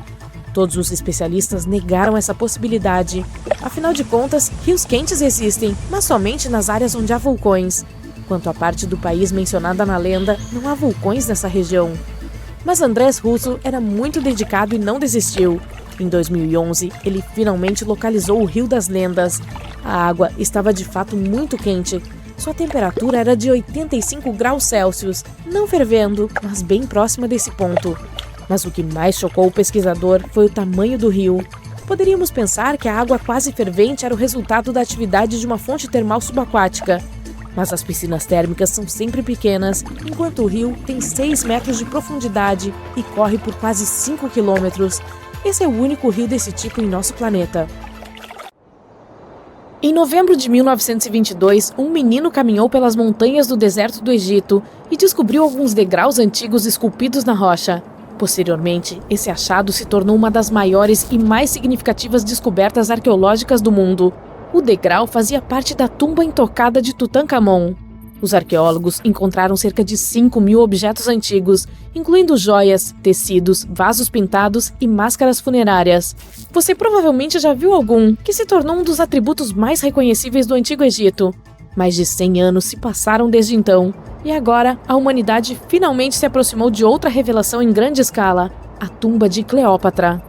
Todos os especialistas negaram essa possibilidade. Afinal de contas, rios quentes existem, mas somente nas áreas onde há vulcões. Quanto à parte do país mencionada na lenda, não há vulcões nessa região. Mas Andrés Russo era muito dedicado e não desistiu. Em 2011, ele finalmente localizou o Rio das Lendas. A água estava de fato muito quente. Sua temperatura era de 85 graus Celsius, não fervendo, mas bem próxima desse ponto. Mas o que mais chocou o pesquisador foi o tamanho do rio. Poderíamos pensar que a água quase fervente era o resultado da atividade de uma fonte termal subaquática. Mas as piscinas térmicas são sempre pequenas, enquanto o rio tem 6 metros de profundidade e corre por quase 5 quilômetros. Esse é o único rio desse tipo em nosso planeta. Em novembro de 1922, um menino caminhou pelas montanhas do deserto do Egito e descobriu alguns degraus antigos esculpidos na rocha. Posteriormente, esse achado se tornou uma das maiores e mais significativas descobertas arqueológicas do mundo. O degrau fazia parte da tumba intocada de Tutankhamon. Os arqueólogos encontraram cerca de 5.000 objetos antigos, incluindo joias, tecidos, vasos pintados e máscaras funerárias. Você provavelmente já viu algum, que se tornou um dos atributos mais reconhecíveis do Antigo Egito. Mais de 100 anos se passaram desde então, e agora a humanidade finalmente se aproximou de outra revelação em grande escala, a tumba de Cleópatra.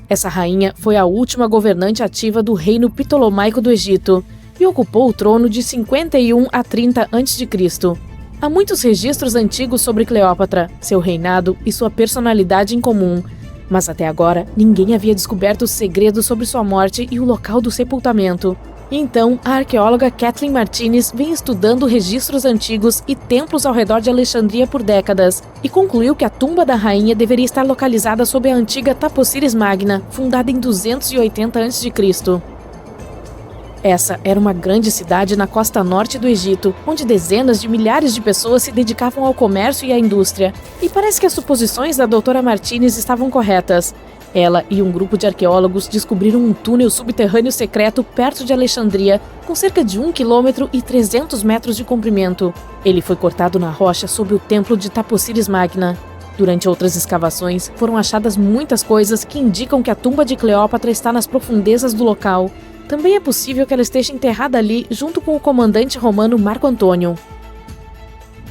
Essa rainha foi a última governante ativa do reino Ptolomaico do Egito, e ocupou o trono de 51 a 30 a.C. Há muitos registros antigos sobre Cleópatra, seu reinado e sua personalidade em comum, mas até agora ninguém havia descoberto os segredos sobre sua morte e o local do sepultamento. Então, a arqueóloga Kathleen Martinez vem estudando registros antigos e templos ao redor de Alexandria por décadas, e concluiu que a tumba da rainha deveria estar localizada sob a antiga Taposiris Magna, fundada em 280 a.C. Essa era uma grande cidade na costa norte do Egito, onde dezenas de milhares de pessoas se dedicavam ao comércio e à indústria. E parece que as suposições da doutora Martinez estavam corretas. Ela e um grupo de arqueólogos descobriram um túnel subterrâneo secreto perto de Alexandria, com cerca de 1 quilômetro e 300 metros de comprimento. Ele foi cortado na rocha sob o templo de Taposiris Magna. Durante outras escavações, foram achadas muitas coisas que indicam que a tumba de Cleópatra está nas profundezas do local. Também é possível que ela esteja enterrada ali junto com o comandante romano Marco Antônio.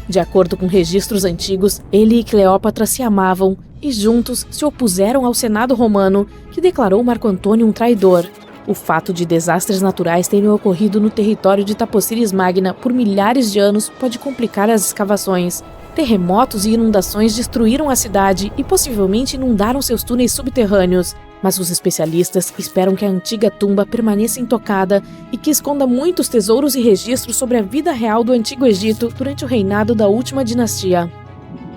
De acordo com registros antigos, ele e Cleópatra se amavam e juntos se opuseram ao Senado romano, que declarou Marco Antônio um traidor. O fato de desastres naturais terem ocorrido no território de Taposiris Magna por milhares de anos pode complicar as escavações. Terremotos e inundações destruíram a cidade e possivelmente inundaram seus túneis subterrâneos. Mas os especialistas esperam que a antiga tumba permaneça intocada e que esconda muitos tesouros e registros sobre a vida real do Antigo Egito durante o reinado da última dinastia.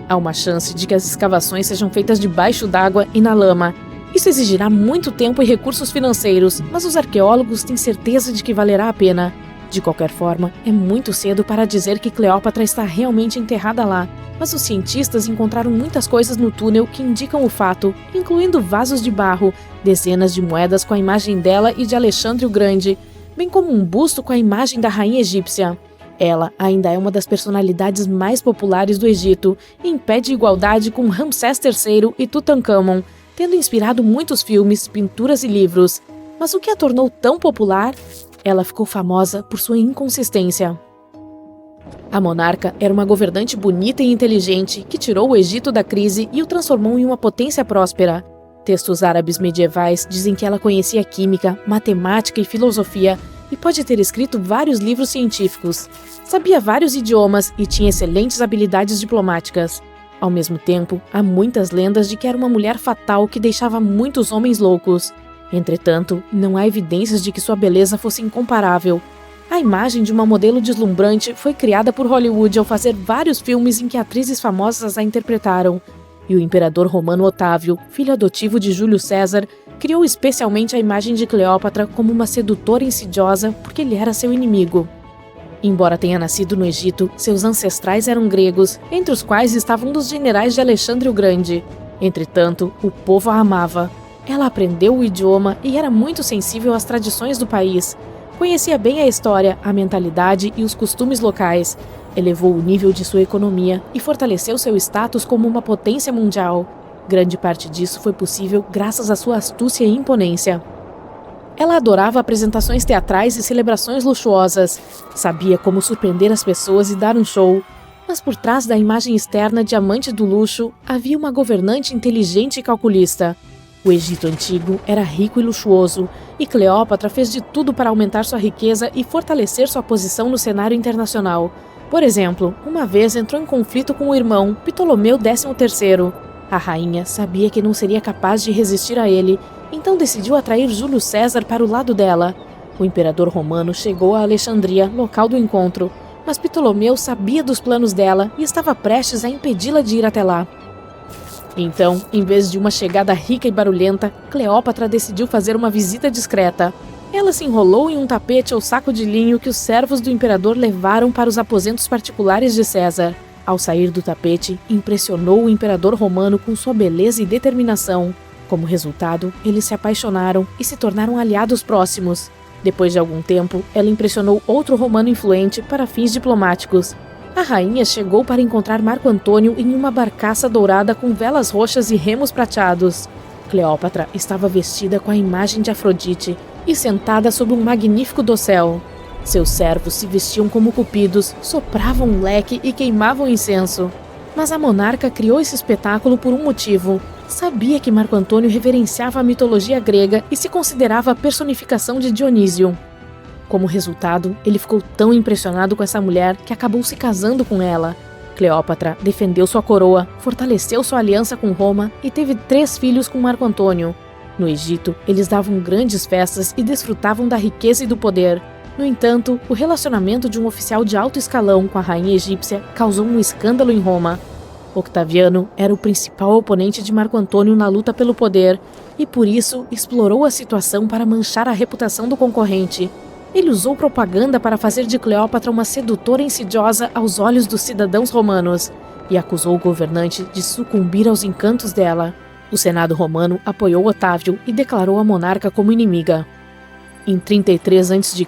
Há uma chance de que as escavações sejam feitas debaixo d'água e na lama. Isso exigirá muito tempo e recursos financeiros, mas os arqueólogos têm certeza de que valerá a pena. De qualquer forma, é muito cedo para dizer que Cleópatra está realmente enterrada lá. Mas os cientistas encontraram muitas coisas no túnel que indicam o fato, incluindo vasos de barro, dezenas de moedas com a imagem dela e de Alexandre o Grande, bem como um busto com a imagem da rainha egípcia. Ela ainda é uma das personalidades mais populares do Egito e em pé de igualdade com Ramsés III e Tutankhamon, tendo inspirado muitos filmes, pinturas e livros. Mas o que a tornou tão popular? Ela ficou famosa por sua inconsistência. A monarca era uma governante bonita e inteligente que tirou o Egito da crise e o transformou em uma potência próspera. Textos árabes medievais dizem que ela conhecia química, matemática e filosofia e pode ter escrito vários livros científicos. Sabia vários idiomas e tinha excelentes habilidades diplomáticas. Ao mesmo tempo, há muitas lendas de que era uma mulher fatal que deixava muitos homens loucos. Entretanto, não há evidências de que sua beleza fosse incomparável. A imagem de uma modelo deslumbrante foi criada por Hollywood ao fazer vários filmes em que atrizes famosas a interpretaram. E o imperador romano Otávio, filho adotivo de Júlio César, criou especialmente a imagem de Cleópatra como uma sedutora insidiosa porque ele era seu inimigo. Embora tenha nascido no Egito, seus ancestrais eram gregos, entre os quais estava um dos generais de Alexandre o Grande. Entretanto, o povo a amava. Ela aprendeu o idioma e era muito sensível às tradições do país. Conhecia bem a história, a mentalidade e os costumes locais. Elevou o nível de sua economia e fortaleceu seu status como uma potência mundial. Grande parte disso foi possível graças à sua astúcia e imponência. Ela adorava apresentações teatrais e celebrações luxuosas. Sabia como surpreender as pessoas e dar um show. Mas por trás da imagem externa de amante do luxo, havia uma governante inteligente e calculista. O Egito Antigo era rico e luxuoso, e Cleópatra fez de tudo para aumentar sua riqueza e fortalecer sua posição no cenário internacional. Por exemplo, uma vez entrou em conflito com o irmão, Ptolomeu XIII. A rainha sabia que não seria capaz de resistir a ele, então decidiu atrair Júlio César para o lado dela. O imperador romano chegou a Alexandria, local do encontro, mas Ptolomeu sabia dos planos dela e estava prestes a impedi-la de ir até lá. Então, em vez de uma chegada rica e barulhenta, Cleópatra decidiu fazer uma visita discreta. Ela se enrolou em um tapete ou saco de linho que os servos do imperador levaram para os aposentos particulares de César. Ao sair do tapete, impressionou o imperador romano com sua beleza e determinação. Como resultado, eles se apaixonaram e se tornaram aliados próximos. Depois de algum tempo, ela impressionou outro romano influente para fins diplomáticos. A rainha chegou para encontrar Marco Antônio em uma barcaça dourada com velas roxas e remos prateados. Cleópatra estava vestida com a imagem de Afrodite e sentada sob um magnífico dossel. Seus servos se vestiam como cupidos, sopravam um leque e queimavam incenso. Mas a monarca criou esse espetáculo por um motivo. Sabia que Marco Antônio reverenciava a mitologia grega e se considerava a personificação de Dionísio. Como resultado, ele ficou tão impressionado com essa mulher que acabou se casando com ela. Cleópatra defendeu sua coroa, fortaleceu sua aliança com Roma e teve 3 filhos com Marco Antônio. No Egito, eles davam grandes festas e desfrutavam da riqueza e do poder. No entanto, o relacionamento de um oficial de alto escalão com a rainha egípcia causou um escândalo em Roma. Octaviano era o principal oponente de Marco Antônio na luta pelo poder e, por isso, explorou a situação para manchar a reputação do concorrente. Ele usou propaganda para fazer de Cleópatra uma sedutora insidiosa aos olhos dos cidadãos romanos e acusou o governante de sucumbir aos encantos dela. O Senado romano apoiou Otávio e declarou a monarca como inimiga. Em 33 a.C.,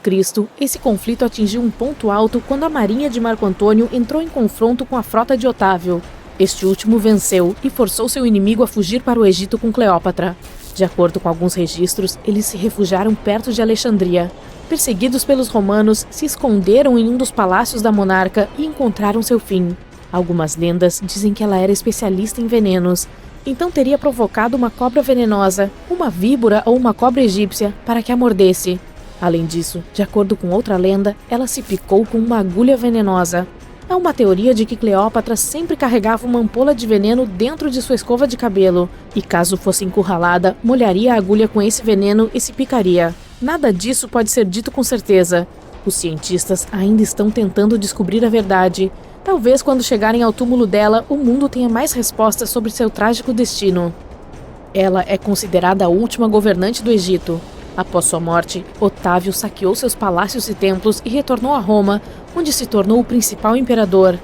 esse conflito atingiu um ponto alto quando a marinha de Marco Antônio entrou em confronto com a frota de Otávio. Este último venceu e forçou seu inimigo a fugir para o Egito com Cleópatra. De acordo com alguns registros, eles se refugiaram perto de Alexandria. Perseguidos pelos romanos, se esconderam em um dos palácios da monarca e encontraram seu fim. Algumas lendas dizem que ela era especialista em venenos, então teria provocado uma cobra venenosa, uma víbora ou uma cobra egípcia para que a mordesse. Além disso, de acordo com outra lenda, ela se picou com uma agulha venenosa. Há uma teoria de que Cleópatra sempre carregava uma ampola de veneno dentro de sua escova de cabelo, e caso fosse encurralada, molharia a agulha com esse veneno e se picaria. Nada disso pode ser dito com certeza. Os cientistas ainda estão tentando descobrir a verdade. Talvez quando chegarem ao túmulo dela, o mundo tenha mais respostas sobre seu trágico destino. Ela é considerada a última governante do Egito. Após sua morte, Otávio saqueou seus palácios e templos e retornou a Roma, onde se tornou o principal imperador.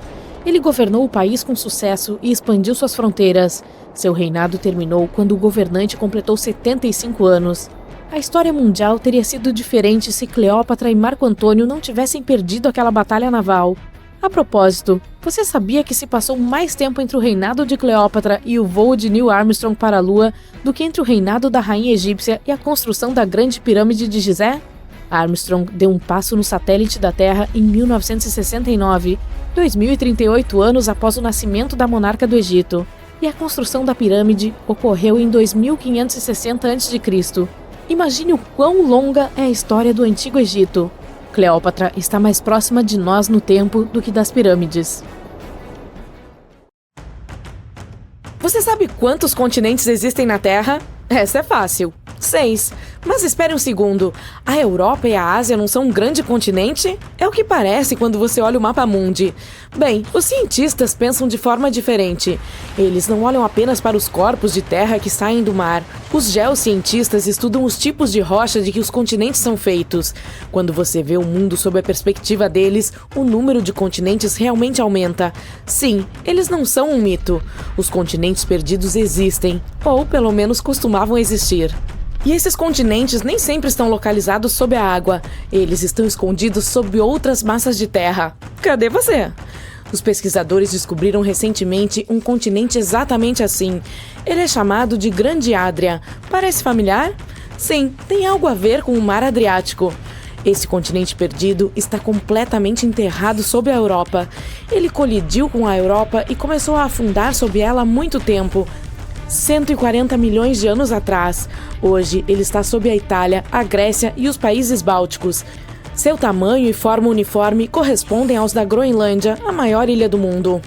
Ele governou o país com sucesso e expandiu suas fronteiras. Seu reinado terminou quando o governante completou 75 anos. A história mundial teria sido diferente se Cleópatra e Marco Antônio não tivessem perdido aquela batalha naval. A propósito, você sabia que se passou mais tempo entre o reinado de Cleópatra e o voo de Neil Armstrong para a Lua do que entre o reinado da rainha egípcia e a construção da Grande Pirâmide de Gizé? Armstrong deu um passo no satélite da Terra em 1969, 2038 anos após o nascimento da monarca do Egito, e a construção da pirâmide ocorreu em 2560 a.C. Imagine o quão longa é a história do Antigo Egito. Cleópatra está mais próxima de nós no tempo do que das pirâmides. Você sabe quantos continentes existem na Terra? Essa é fácil. 6. Mas espere um segundo. A Europa e a Ásia não são um grande continente? É o que parece quando você olha o mapa mundi. Bem, os cientistas pensam de forma diferente. Eles não olham apenas para os corpos de terra que saem do mar. Os geocientistas estudam os tipos de rocha de que os continentes são feitos. Quando você vê o mundo sob a perspectiva deles, o número de continentes realmente aumenta. Sim, eles não são um mito. Os continentes perdidos existem, ou pelo menos costumavam existir. E esses continentes nem sempre estão localizados sob a água. Eles estão escondidos sob outras massas de terra. Cadê você? Os pesquisadores descobriram recentemente um continente exatamente assim. Ele é chamado de Grande Adria. Parece familiar? Sim, tem algo a ver com o Mar Adriático. Esse continente perdido está completamente enterrado sob a Europa. Ele colidiu com a Europa e começou a afundar sob ela há muito tempo. 140 milhões de anos atrás. Hoje, ele está sob a Itália, a Grécia e os países bálticos. Seu tamanho e forma uniforme correspondem aos da Groenlândia, a maior ilha do mundo.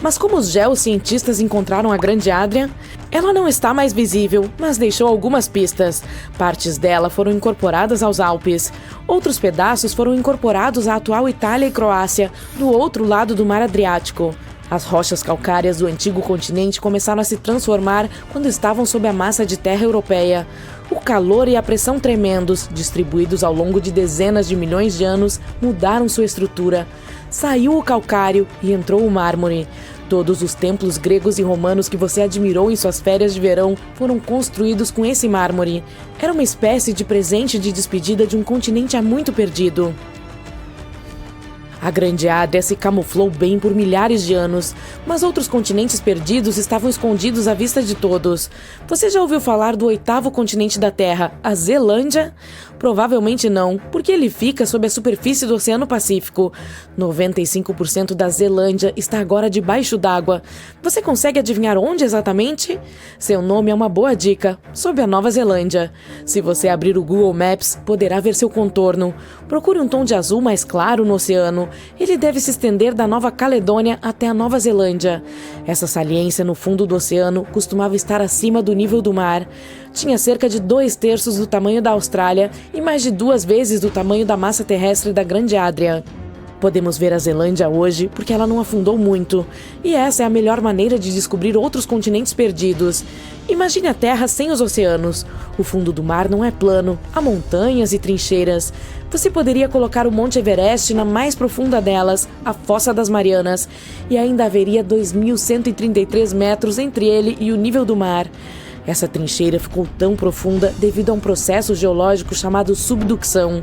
Mas como os geocientistas encontraram a Grande Adria? Ela não está mais visível, mas deixou algumas pistas. Partes dela foram incorporadas aos Alpes. Outros pedaços foram incorporados à atual Itália e Croácia, do outro lado do Mar Adriático. As rochas calcárias do antigo continente começaram a se transformar quando estavam sob a massa de terra europeia. O calor e a pressão tremendos, distribuídos ao longo de dezenas de milhões de anos, mudaram sua estrutura. Saiu o calcário e entrou o mármore. Todos os templos gregos e romanos que você admirou em suas férias de verão foram construídos com esse mármore. Era uma espécie de presente de despedida de um continente há muito perdido. A Grande Adria se camuflou bem por milhares de anos, mas outros continentes perdidos estavam escondidos à vista de todos. Você já ouviu falar do 8º continente da Terra, a Zelândia? Provavelmente não, porque ele fica sob a superfície do Oceano Pacífico. 95% da Zelândia está agora debaixo d'água. Você consegue adivinhar onde exatamente? Seu nome é uma boa dica, sob a Nova Zelândia. Se você abrir o Google Maps, poderá ver seu contorno. Procure um tom de azul mais claro no oceano. Ele deve se estender da Nova Caledônia até a Nova Zelândia. Essa saliência no fundo do oceano costumava estar acima do nível do mar. Tinha cerca de 2/3 do tamanho da Austrália e mais de 2 vezes do tamanho da massa terrestre da Grande Adria. Podemos ver a Zelândia hoje porque ela não afundou muito, e essa é a melhor maneira de descobrir outros continentes perdidos. Imagine a Terra sem os oceanos. O fundo do mar não é plano, há montanhas e trincheiras. Você poderia colocar o Monte Everest na mais profunda delas, a Fossa das Marianas, e ainda haveria 2.133 metros entre ele e o nível do mar. Essa trincheira ficou tão profunda devido a um processo geológico chamado subducção.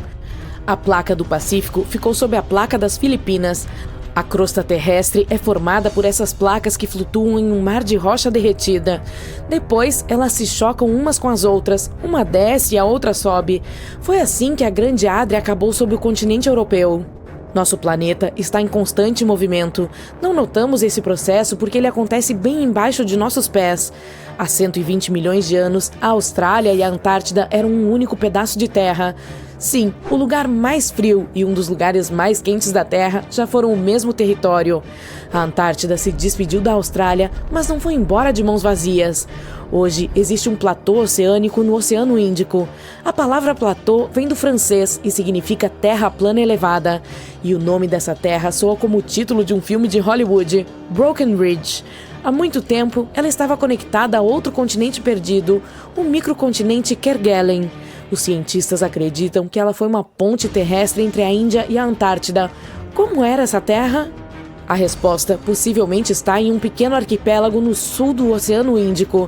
A placa do Pacífico ficou sob a placa das Filipinas. A crosta terrestre é formada por essas placas que flutuam em um mar de rocha derretida. Depois, elas se chocam umas com as outras, uma desce e a outra sobe. Foi assim que a Grande Adria acabou sob o continente europeu. Nosso planeta está em constante movimento. Não notamos esse processo porque ele acontece bem embaixo de nossos pés. Há 120 milhões de anos, a Austrália e a Antártida eram um único pedaço de terra. Sim, o lugar mais frio e um dos lugares mais quentes da Terra já foram o mesmo território. A Antártida se despediu da Austrália, mas não foi embora de mãos vazias. Hoje existe um platô oceânico no Oceano Índico. A palavra platô vem do francês e significa terra plana elevada. E o nome dessa terra soa como o título de um filme de Hollywood, Broken Ridge. Há muito tempo, ela estava conectada a outro continente perdido, o microcontinente Kerguelen. Os cientistas acreditam que ela foi uma ponte terrestre entre a Índia e a Antártida. Como era essa terra? A resposta possivelmente está em um pequeno arquipélago no sul do Oceano Índico.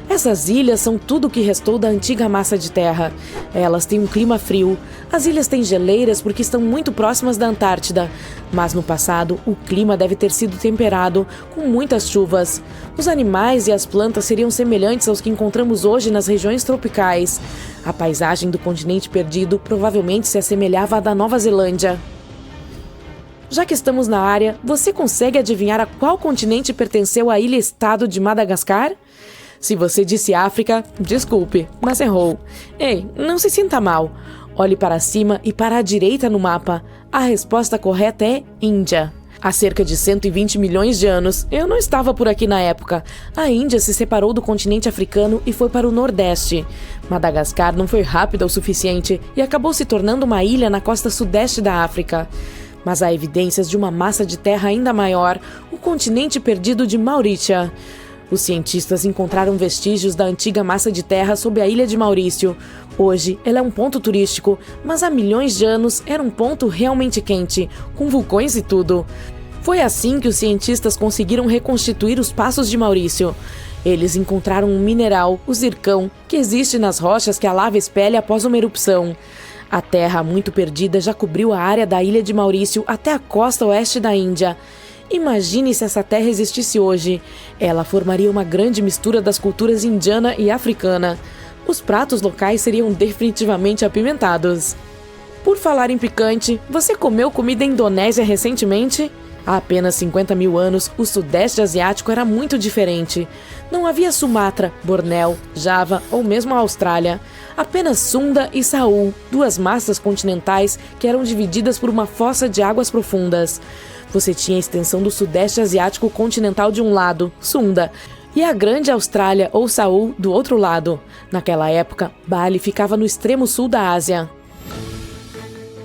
Essas ilhas são tudo o que restou da antiga massa de terra. Elas têm um clima frio. As ilhas têm geleiras porque estão muito próximas da Antártida. Mas no passado, o clima deve ter sido temperado, com muitas chuvas. Os animais e as plantas seriam semelhantes aos que encontramos hoje nas regiões tropicais. A paisagem do continente perdido provavelmente se assemelhava à da Nova Zelândia. Já que estamos na área, você consegue adivinhar a qual continente pertenceu a ilha-estado de Madagascar? Se você disse África, desculpe, mas errou. Ei, não se sinta mal. Olhe para cima e para a direita no mapa. A resposta correta é Índia. Há cerca de 120 milhões de anos, eu não estava por aqui na época, a Índia se separou do continente africano e foi para o Nordeste. Madagascar não foi rápida o suficiente e acabou se tornando uma ilha na costa sudeste da África. Mas há evidências de uma massa de terra ainda maior, o continente perdido de Maurícia. Os cientistas encontraram vestígios da antiga massa de terra sob a ilha de Maurício. Hoje, ela é um ponto turístico, mas há milhões de anos era um ponto realmente quente, com vulcões e tudo. Foi assim que os cientistas conseguiram reconstituir os passos de Maurício. Eles encontraram um mineral, o zircão, que existe nas rochas que a lava espelha após uma erupção. A terra muito perdida já cobriu a área da ilha de Maurício até a costa oeste da Índia. Imagine se essa terra existisse hoje. Ela formaria uma grande mistura das culturas indiana e africana. Os pratos locais seriam definitivamente apimentados. Por falar em picante, você comeu comida indonésia recentemente? Há apenas 50 mil anos, o Sudeste Asiático era muito diferente. Não havia Sumatra, Bornéu, Java ou mesmo a Austrália. Apenas Sunda e Saul, duas massas continentais que eram divididas por uma fossa de águas profundas. Você tinha a extensão do Sudeste Asiático continental de um lado, Sunda, e a Grande Austrália ou Saul do outro lado. Naquela época, Bali ficava no extremo sul da Ásia.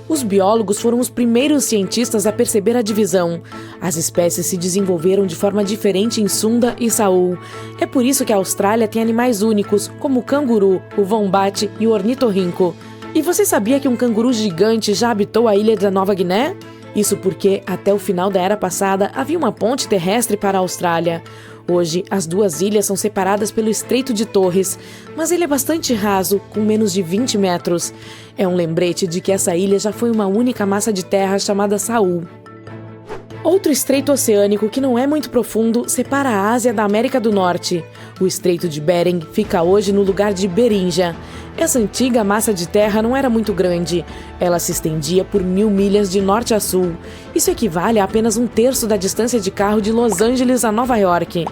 Os biólogos foram os primeiros cientistas a perceber a divisão. As espécies se desenvolveram de forma diferente em Sunda e Saul. É por isso que a Austrália tem animais únicos, como o canguru, o wombat e o ornitorrinco. E você sabia que um canguru gigante já habitou a ilha da Nova Guiné? Isso porque, até o final da era passada, havia uma ponte terrestre para a Austrália. Hoje, as duas ilhas são separadas pelo Estreito de Torres, mas ele é bastante raso, com menos de 20 metros. É um lembrete de que essa ilha já foi uma única massa de terra chamada Saul. Outro estreito oceânico que não é muito profundo separa a Ásia da América do Norte. O Estreito de Bering fica hoje no lugar de Berinja. Essa antiga massa de terra não era muito grande. Ela se estendia por 1000 milhas de norte a sul. Isso equivale a apenas 1/3 da distância de carro de Los Angeles a Nova York.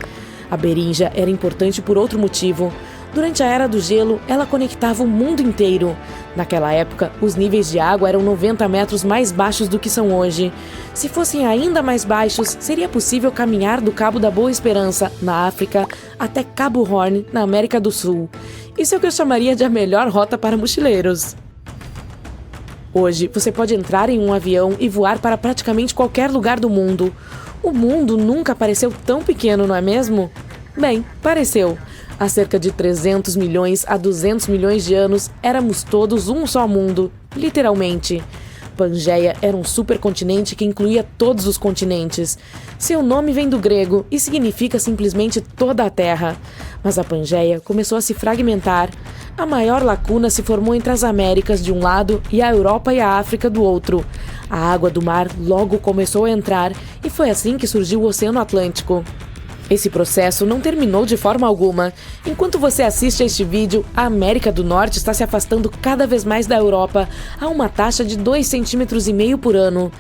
A Berinja era importante por outro motivo. Durante a Era do Gelo, ela conectava o mundo inteiro. Naquela época, os níveis de água eram 90 metros mais baixos do que são hoje. Se fossem ainda mais baixos, seria possível caminhar do Cabo da Boa Esperança, na África, até Cabo Horn, na América do Sul. Isso é o que eu chamaria de a melhor rota para mochileiros. Hoje, você pode entrar em um avião e voar para praticamente qualquer lugar do mundo. O mundo nunca pareceu tão pequeno, não é mesmo? Bem, pareceu. Há cerca de 300 milhões a 200 milhões de anos, éramos todos um só mundo, literalmente. Pangeia era um supercontinente que incluía todos os continentes. Seu nome vem do grego e significa simplesmente toda a Terra. Mas a Pangeia começou a se fragmentar. A maior lacuna se formou entre as Américas de um lado e a Europa e a África do outro. A água do mar logo começou a entrar e foi assim que surgiu o Oceano Atlântico. Esse processo não terminou de forma alguma. Enquanto você assiste a este vídeo, a América do Norte está se afastando cada vez mais da Europa a uma taxa de 2,5 cm por ano.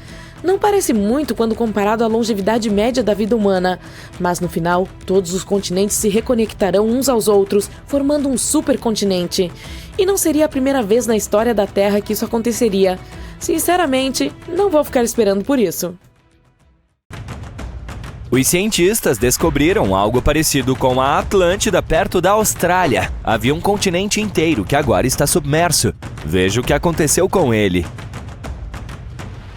Não parece muito quando comparado à longevidade média da vida humana, mas no final, todos os continentes se reconectarão uns aos outros, formando um supercontinente. E não seria a primeira vez na história da Terra que isso aconteceria. Sinceramente, não vou ficar esperando por isso. Os cientistas descobriram algo parecido com a Atlântida perto da Austrália. Havia um continente inteiro que agora está submerso. Veja o que aconteceu com ele.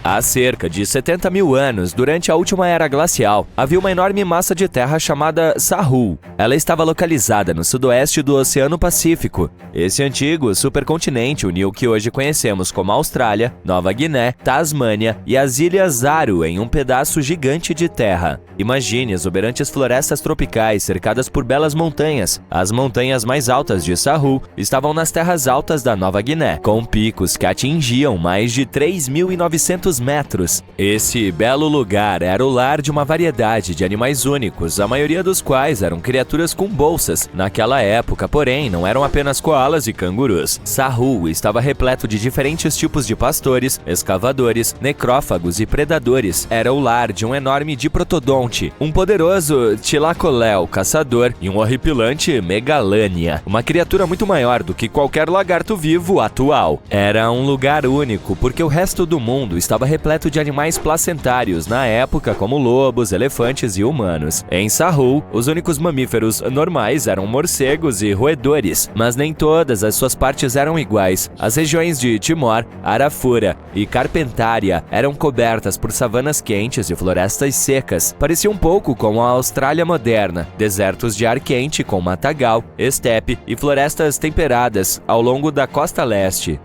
Há cerca de 70 mil anos, durante a última era glacial, havia uma enorme massa de terra chamada Saul. Ela estava localizada no sudoeste do Oceano Pacífico. Esse antigo supercontinente uniu o que hoje conhecemos como Austrália, Nova Guiné, Tasmânia e as Ilhas Aru em um pedaço gigante de terra. Imagine exuberantes florestas tropicais cercadas por belas montanhas. As montanhas mais altas de Saul estavam nas terras altas da Nova Guiné, com picos que atingiam mais de 3.900 metros. Esse belo lugar era o lar de uma variedade de animais únicos, a maioria dos quais eram criaturas com bolsas. Naquela época, porém, não eram apenas koalas e cangurus. Saul estava repleto de diferentes tipos de pastores, escavadores, necrófagos e predadores. Era o lar de um enorme diprotodonte, um poderoso tilacoléu caçador e um horripilante megalânia, uma criatura muito maior do que qualquer lagarto vivo atual. Era um lugar único porque o resto do mundo estava repleto de animais placentários na época, como lobos, elefantes e humanos. Em Saul, os únicos mamíferos normais eram morcegos e roedores, mas nem todas as suas partes eram iguais. As regiões de Timor, Arafura e Carpentária eram cobertas por savanas quentes e florestas secas. Parecia um pouco com a Austrália moderna, desertos de ar quente com matagal, estepe e florestas temperadas ao longo da costa leste.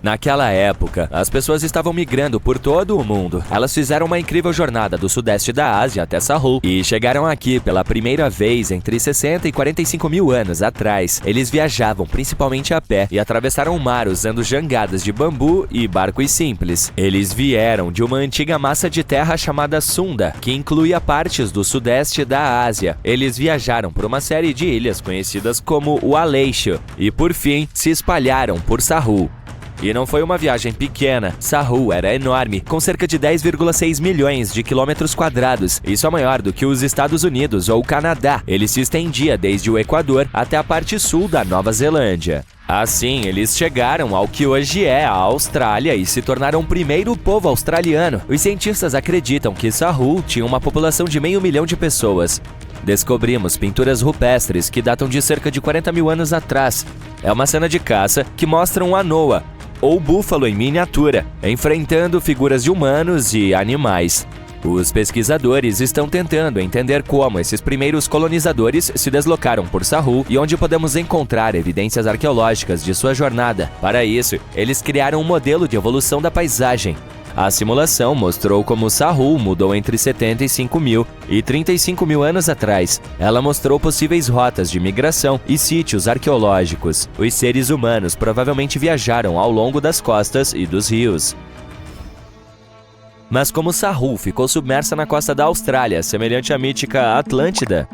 Naquela época, as pessoas estavam migrando por todo o mundo. Elas fizeram uma incrível jornada do sudeste da Ásia até Saul e chegaram aqui pela primeira vez entre 60 e 45 mil anos atrás. Eles viajavam principalmente a pé e atravessaram o mar usando jangadas de bambu e barcos simples. Eles vieram de uma antiga massa de terra chamada Sunda, que incluía partes do sudeste da Ásia. Eles viajaram por uma série de ilhas conhecidas como o Aleixo e, por fim, se espalharam por Saul. E não foi uma viagem pequena. Sahul era enorme, com cerca de 10,6 milhões de quilômetros quadrados. Isso é maior do que os Estados Unidos ou o Canadá. Ele se estendia desde o Equador até a parte sul da Nova Zelândia. Assim, eles chegaram ao que hoje é a Austrália e se tornaram o primeiro povo australiano. Os cientistas acreditam que Sahul tinha uma população de 500 mil de pessoas. Descobrimos pinturas rupestres que datam de cerca de 40 mil anos atrás. É uma cena de caça que mostra um anoa, ou búfalo em miniatura, enfrentando figuras de humanos e animais. Os pesquisadores estão tentando entender como esses primeiros colonizadores se deslocaram por Sahul e onde podemos encontrar evidências arqueológicas de sua jornada. Para isso, eles criaram um modelo de evolução da paisagem. A simulação mostrou como Sahul mudou entre 75 mil e 35 mil anos atrás. Ela mostrou possíveis rotas de migração e sítios arqueológicos. Os seres humanos provavelmente viajaram ao longo das costas e dos rios. Mas como Sahul ficou submersa na costa da Austrália, semelhante à mítica Atlântida?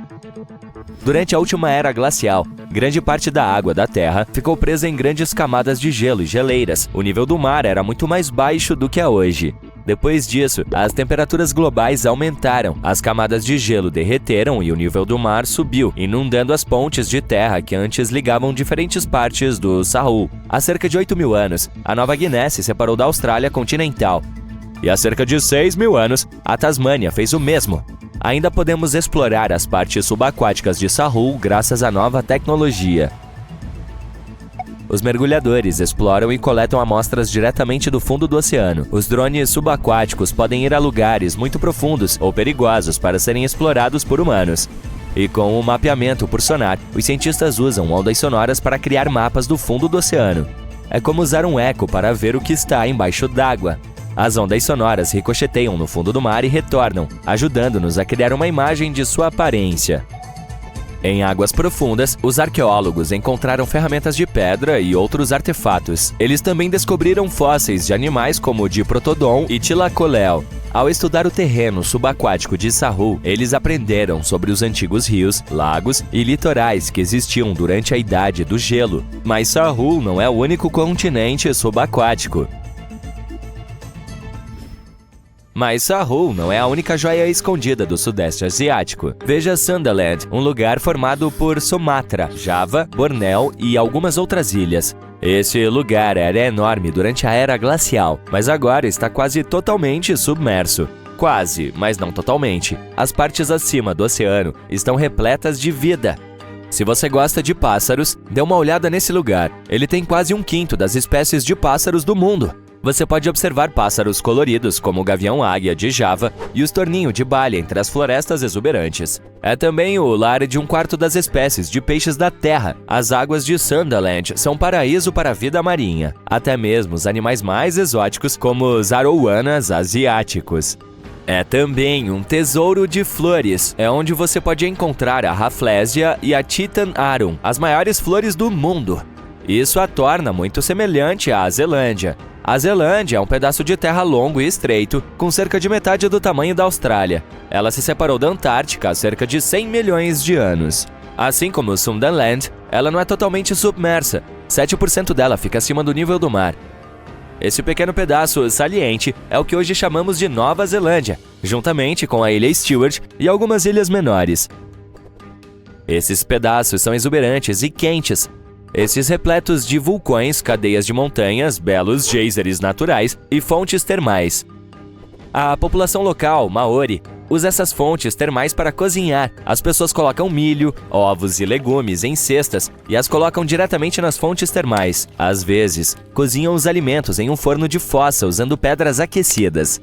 Durante a última era glacial, grande parte da água da Terra ficou presa em grandes camadas de gelo e geleiras. O nível do mar era muito mais baixo do que é hoje. Depois disso, as temperaturas globais aumentaram, as camadas de gelo derreteram e o nível do mar subiu, inundando as pontes de terra que antes ligavam diferentes partes do Sahul. Há cerca de 8 mil anos, a Nova Guiné se separou da Austrália continental. E há cerca de 6 mil anos, a Tasmânia fez o mesmo. Ainda podemos explorar as partes subaquáticas de Sahul graças à nova tecnologia. Os mergulhadores exploram e coletam amostras diretamente do fundo do oceano. Os drones subaquáticos podem ir a lugares muito profundos ou perigosos para serem explorados por humanos. E com o mapeamento por sonar, os cientistas usam ondas sonoras para criar mapas do fundo do oceano. É como usar um eco para ver o que está embaixo d'água. As ondas sonoras ricocheteiam no fundo do mar e retornam, ajudando-nos a criar uma imagem de sua aparência. Em águas profundas, os arqueólogos encontraram ferramentas de pedra e outros artefatos. Eles também descobriram fósseis de animais como o Diprotodon e Thylacoleo. Ao estudar o terreno subaquático de Sahul, eles aprenderam sobre os antigos rios, lagos e litorais que existiam durante a Idade do Gelo. Mas Sahul não é o único continente subaquático. Mas Sahul não é a única joia escondida do Sudeste Asiático. Veja Sundaland, um lugar formado por Sumatra, Java, Bornéu e algumas outras ilhas. Esse lugar era enorme durante a era glacial, mas agora está quase totalmente submerso. Quase, mas não totalmente. As partes acima do oceano estão repletas de vida. Se você gosta de pássaros, dê uma olhada nesse lugar. Ele tem quase 1/5 das espécies de pássaros do mundo. Você pode observar pássaros coloridos como o gavião-águia de Java e os torninho de Bali entre as florestas exuberantes. É também o lar de 1/4 das espécies de peixes da terra. As águas de Sundaland são um paraíso para a vida marinha. Até mesmo os animais mais exóticos como os arouanas asiáticos. É também um tesouro de flores. É onde você pode encontrar a Rafflesia e a Titan Arum, as maiores flores do mundo. Isso a torna muito semelhante à Zelândia. A Zelândia é um pedaço de terra longo e estreito, com cerca de metade do tamanho da Austrália. Ela se separou da Antártica há cerca de 100 milhões de anos. Assim como Sundaland, ela não é totalmente submersa. 7% dela fica acima do nível do mar. Esse pequeno pedaço saliente é o que hoje chamamos de Nova Zelândia, juntamente com a ilha Stewart e algumas ilhas menores. Esses pedaços são exuberantes e quentes. Esses repletos de vulcões, cadeias de montanhas, belos geysers naturais e fontes termais. A população local, Maori, usa essas fontes termais para cozinhar. As pessoas colocam milho, ovos e legumes em cestas e as colocam diretamente nas fontes termais. Às vezes, cozinham os alimentos em um forno de fossa usando pedras aquecidas.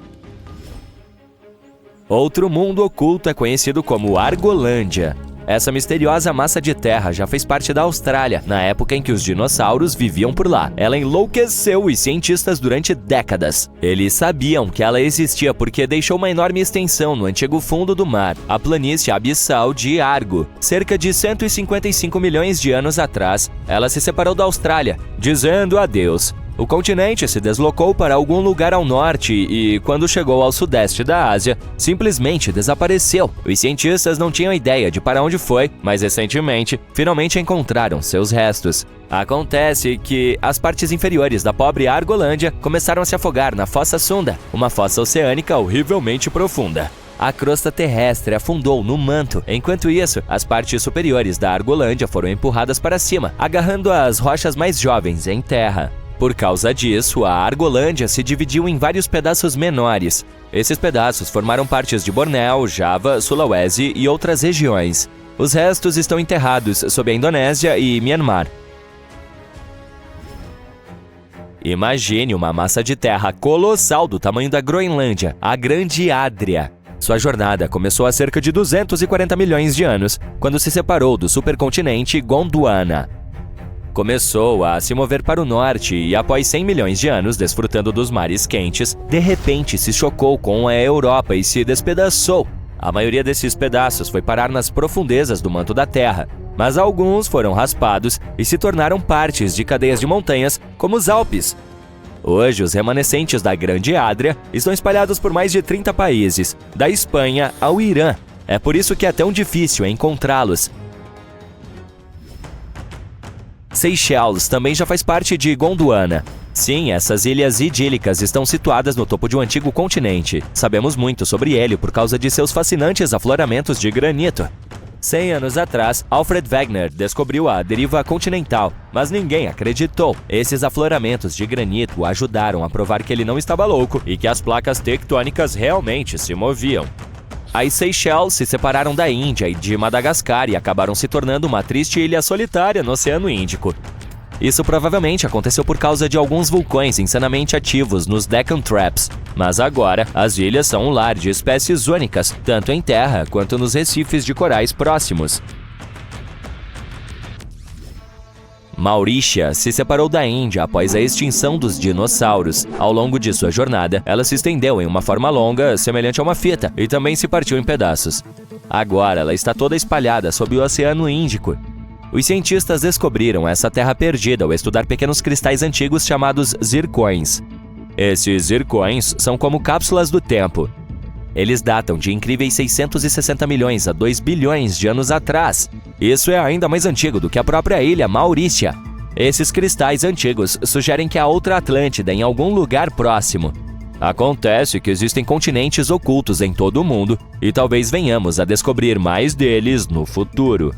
Outro mundo oculto é conhecido como Argolândia. Essa misteriosa massa de terra já fez parte da Austrália, na época em que os dinossauros viviam por lá. Ela enlouqueceu os cientistas durante décadas. Eles sabiam que ela existia porque deixou uma enorme extensão no antigo fundo do mar, a planície abissal de Argo. Cerca de 155 milhões de anos atrás, ela se separou da Austrália, dizendo adeus. O continente se deslocou para algum lugar ao norte e, quando chegou ao sudeste da Ásia, simplesmente desapareceu. Os cientistas não tinham ideia de para onde foi, mas recentemente, finalmente encontraram seus restos. Acontece que as partes inferiores da pobre Argolândia começaram a se afogar na Fossa Sunda, uma fossa oceânica horrivelmente profunda. A crosta terrestre afundou no manto. Enquanto isso, as partes superiores da Argolândia foram empurradas para cima, agarrando as rochas mais jovens em terra. Por causa disso, a Argolândia se dividiu em vários pedaços menores. Esses pedaços formaram partes de Bornéu, Java, Sulawesi e outras regiões. Os restos estão enterrados sob a Indonésia e Myanmar. Imagine uma massa de terra colossal do tamanho da Groenlândia, a Grande Adria. Sua jornada começou há cerca de 240 milhões de anos, quando se separou do supercontinente Gondwana. Começou a se mover para o norte e, após 100 milhões de anos desfrutando dos mares quentes, de repente se chocou com a Europa e se despedaçou. A maioria desses pedaços foi parar nas profundezas do manto da Terra, mas alguns foram raspados e se tornaram partes de cadeias de montanhas, como os Alpes. Hoje, os remanescentes da Grande Adria estão espalhados por mais de 30 países, da Espanha ao Irã. É por isso que é tão difícil encontrá-los. Seychelles também já faz parte de Gondwana. Sim, essas ilhas idílicas estão situadas no topo de um antigo continente. Sabemos muito sobre ele por causa de seus fascinantes afloramentos de granito. 100 anos atrás, Alfred Wegener descobriu a deriva continental, mas ninguém acreditou. Esses afloramentos de granito ajudaram a provar que ele não estava louco e que as placas tectônicas realmente se moviam. As Seychelles se separaram da Índia e de Madagascar e acabaram se tornando uma triste ilha solitária no Oceano Índico. Isso provavelmente aconteceu por causa de alguns vulcões insanamente ativos nos Deccan Traps, mas agora as ilhas são um lar de espécies únicas, tanto em terra quanto nos recifes de corais próximos. Maurícia se separou da Índia após a extinção dos dinossauros. Ao longo de sua jornada, ela se estendeu em uma forma longa, semelhante a uma fita, e também se partiu em pedaços. Agora ela está toda espalhada sob o Oceano Índico. Os cientistas descobriram essa terra perdida ao estudar pequenos cristais antigos chamados zircões. Esses zircões são como cápsulas do tempo. Eles datam de incríveis 660 milhões a 2 bilhões de anos atrás. Isso é ainda mais antigo do que a própria ilha Maurícia. Esses cristais antigos sugerem que há outra Atlântida em algum lugar próximo. Acontece que existem continentes ocultos em todo o mundo e talvez venhamos a descobrir mais deles no futuro.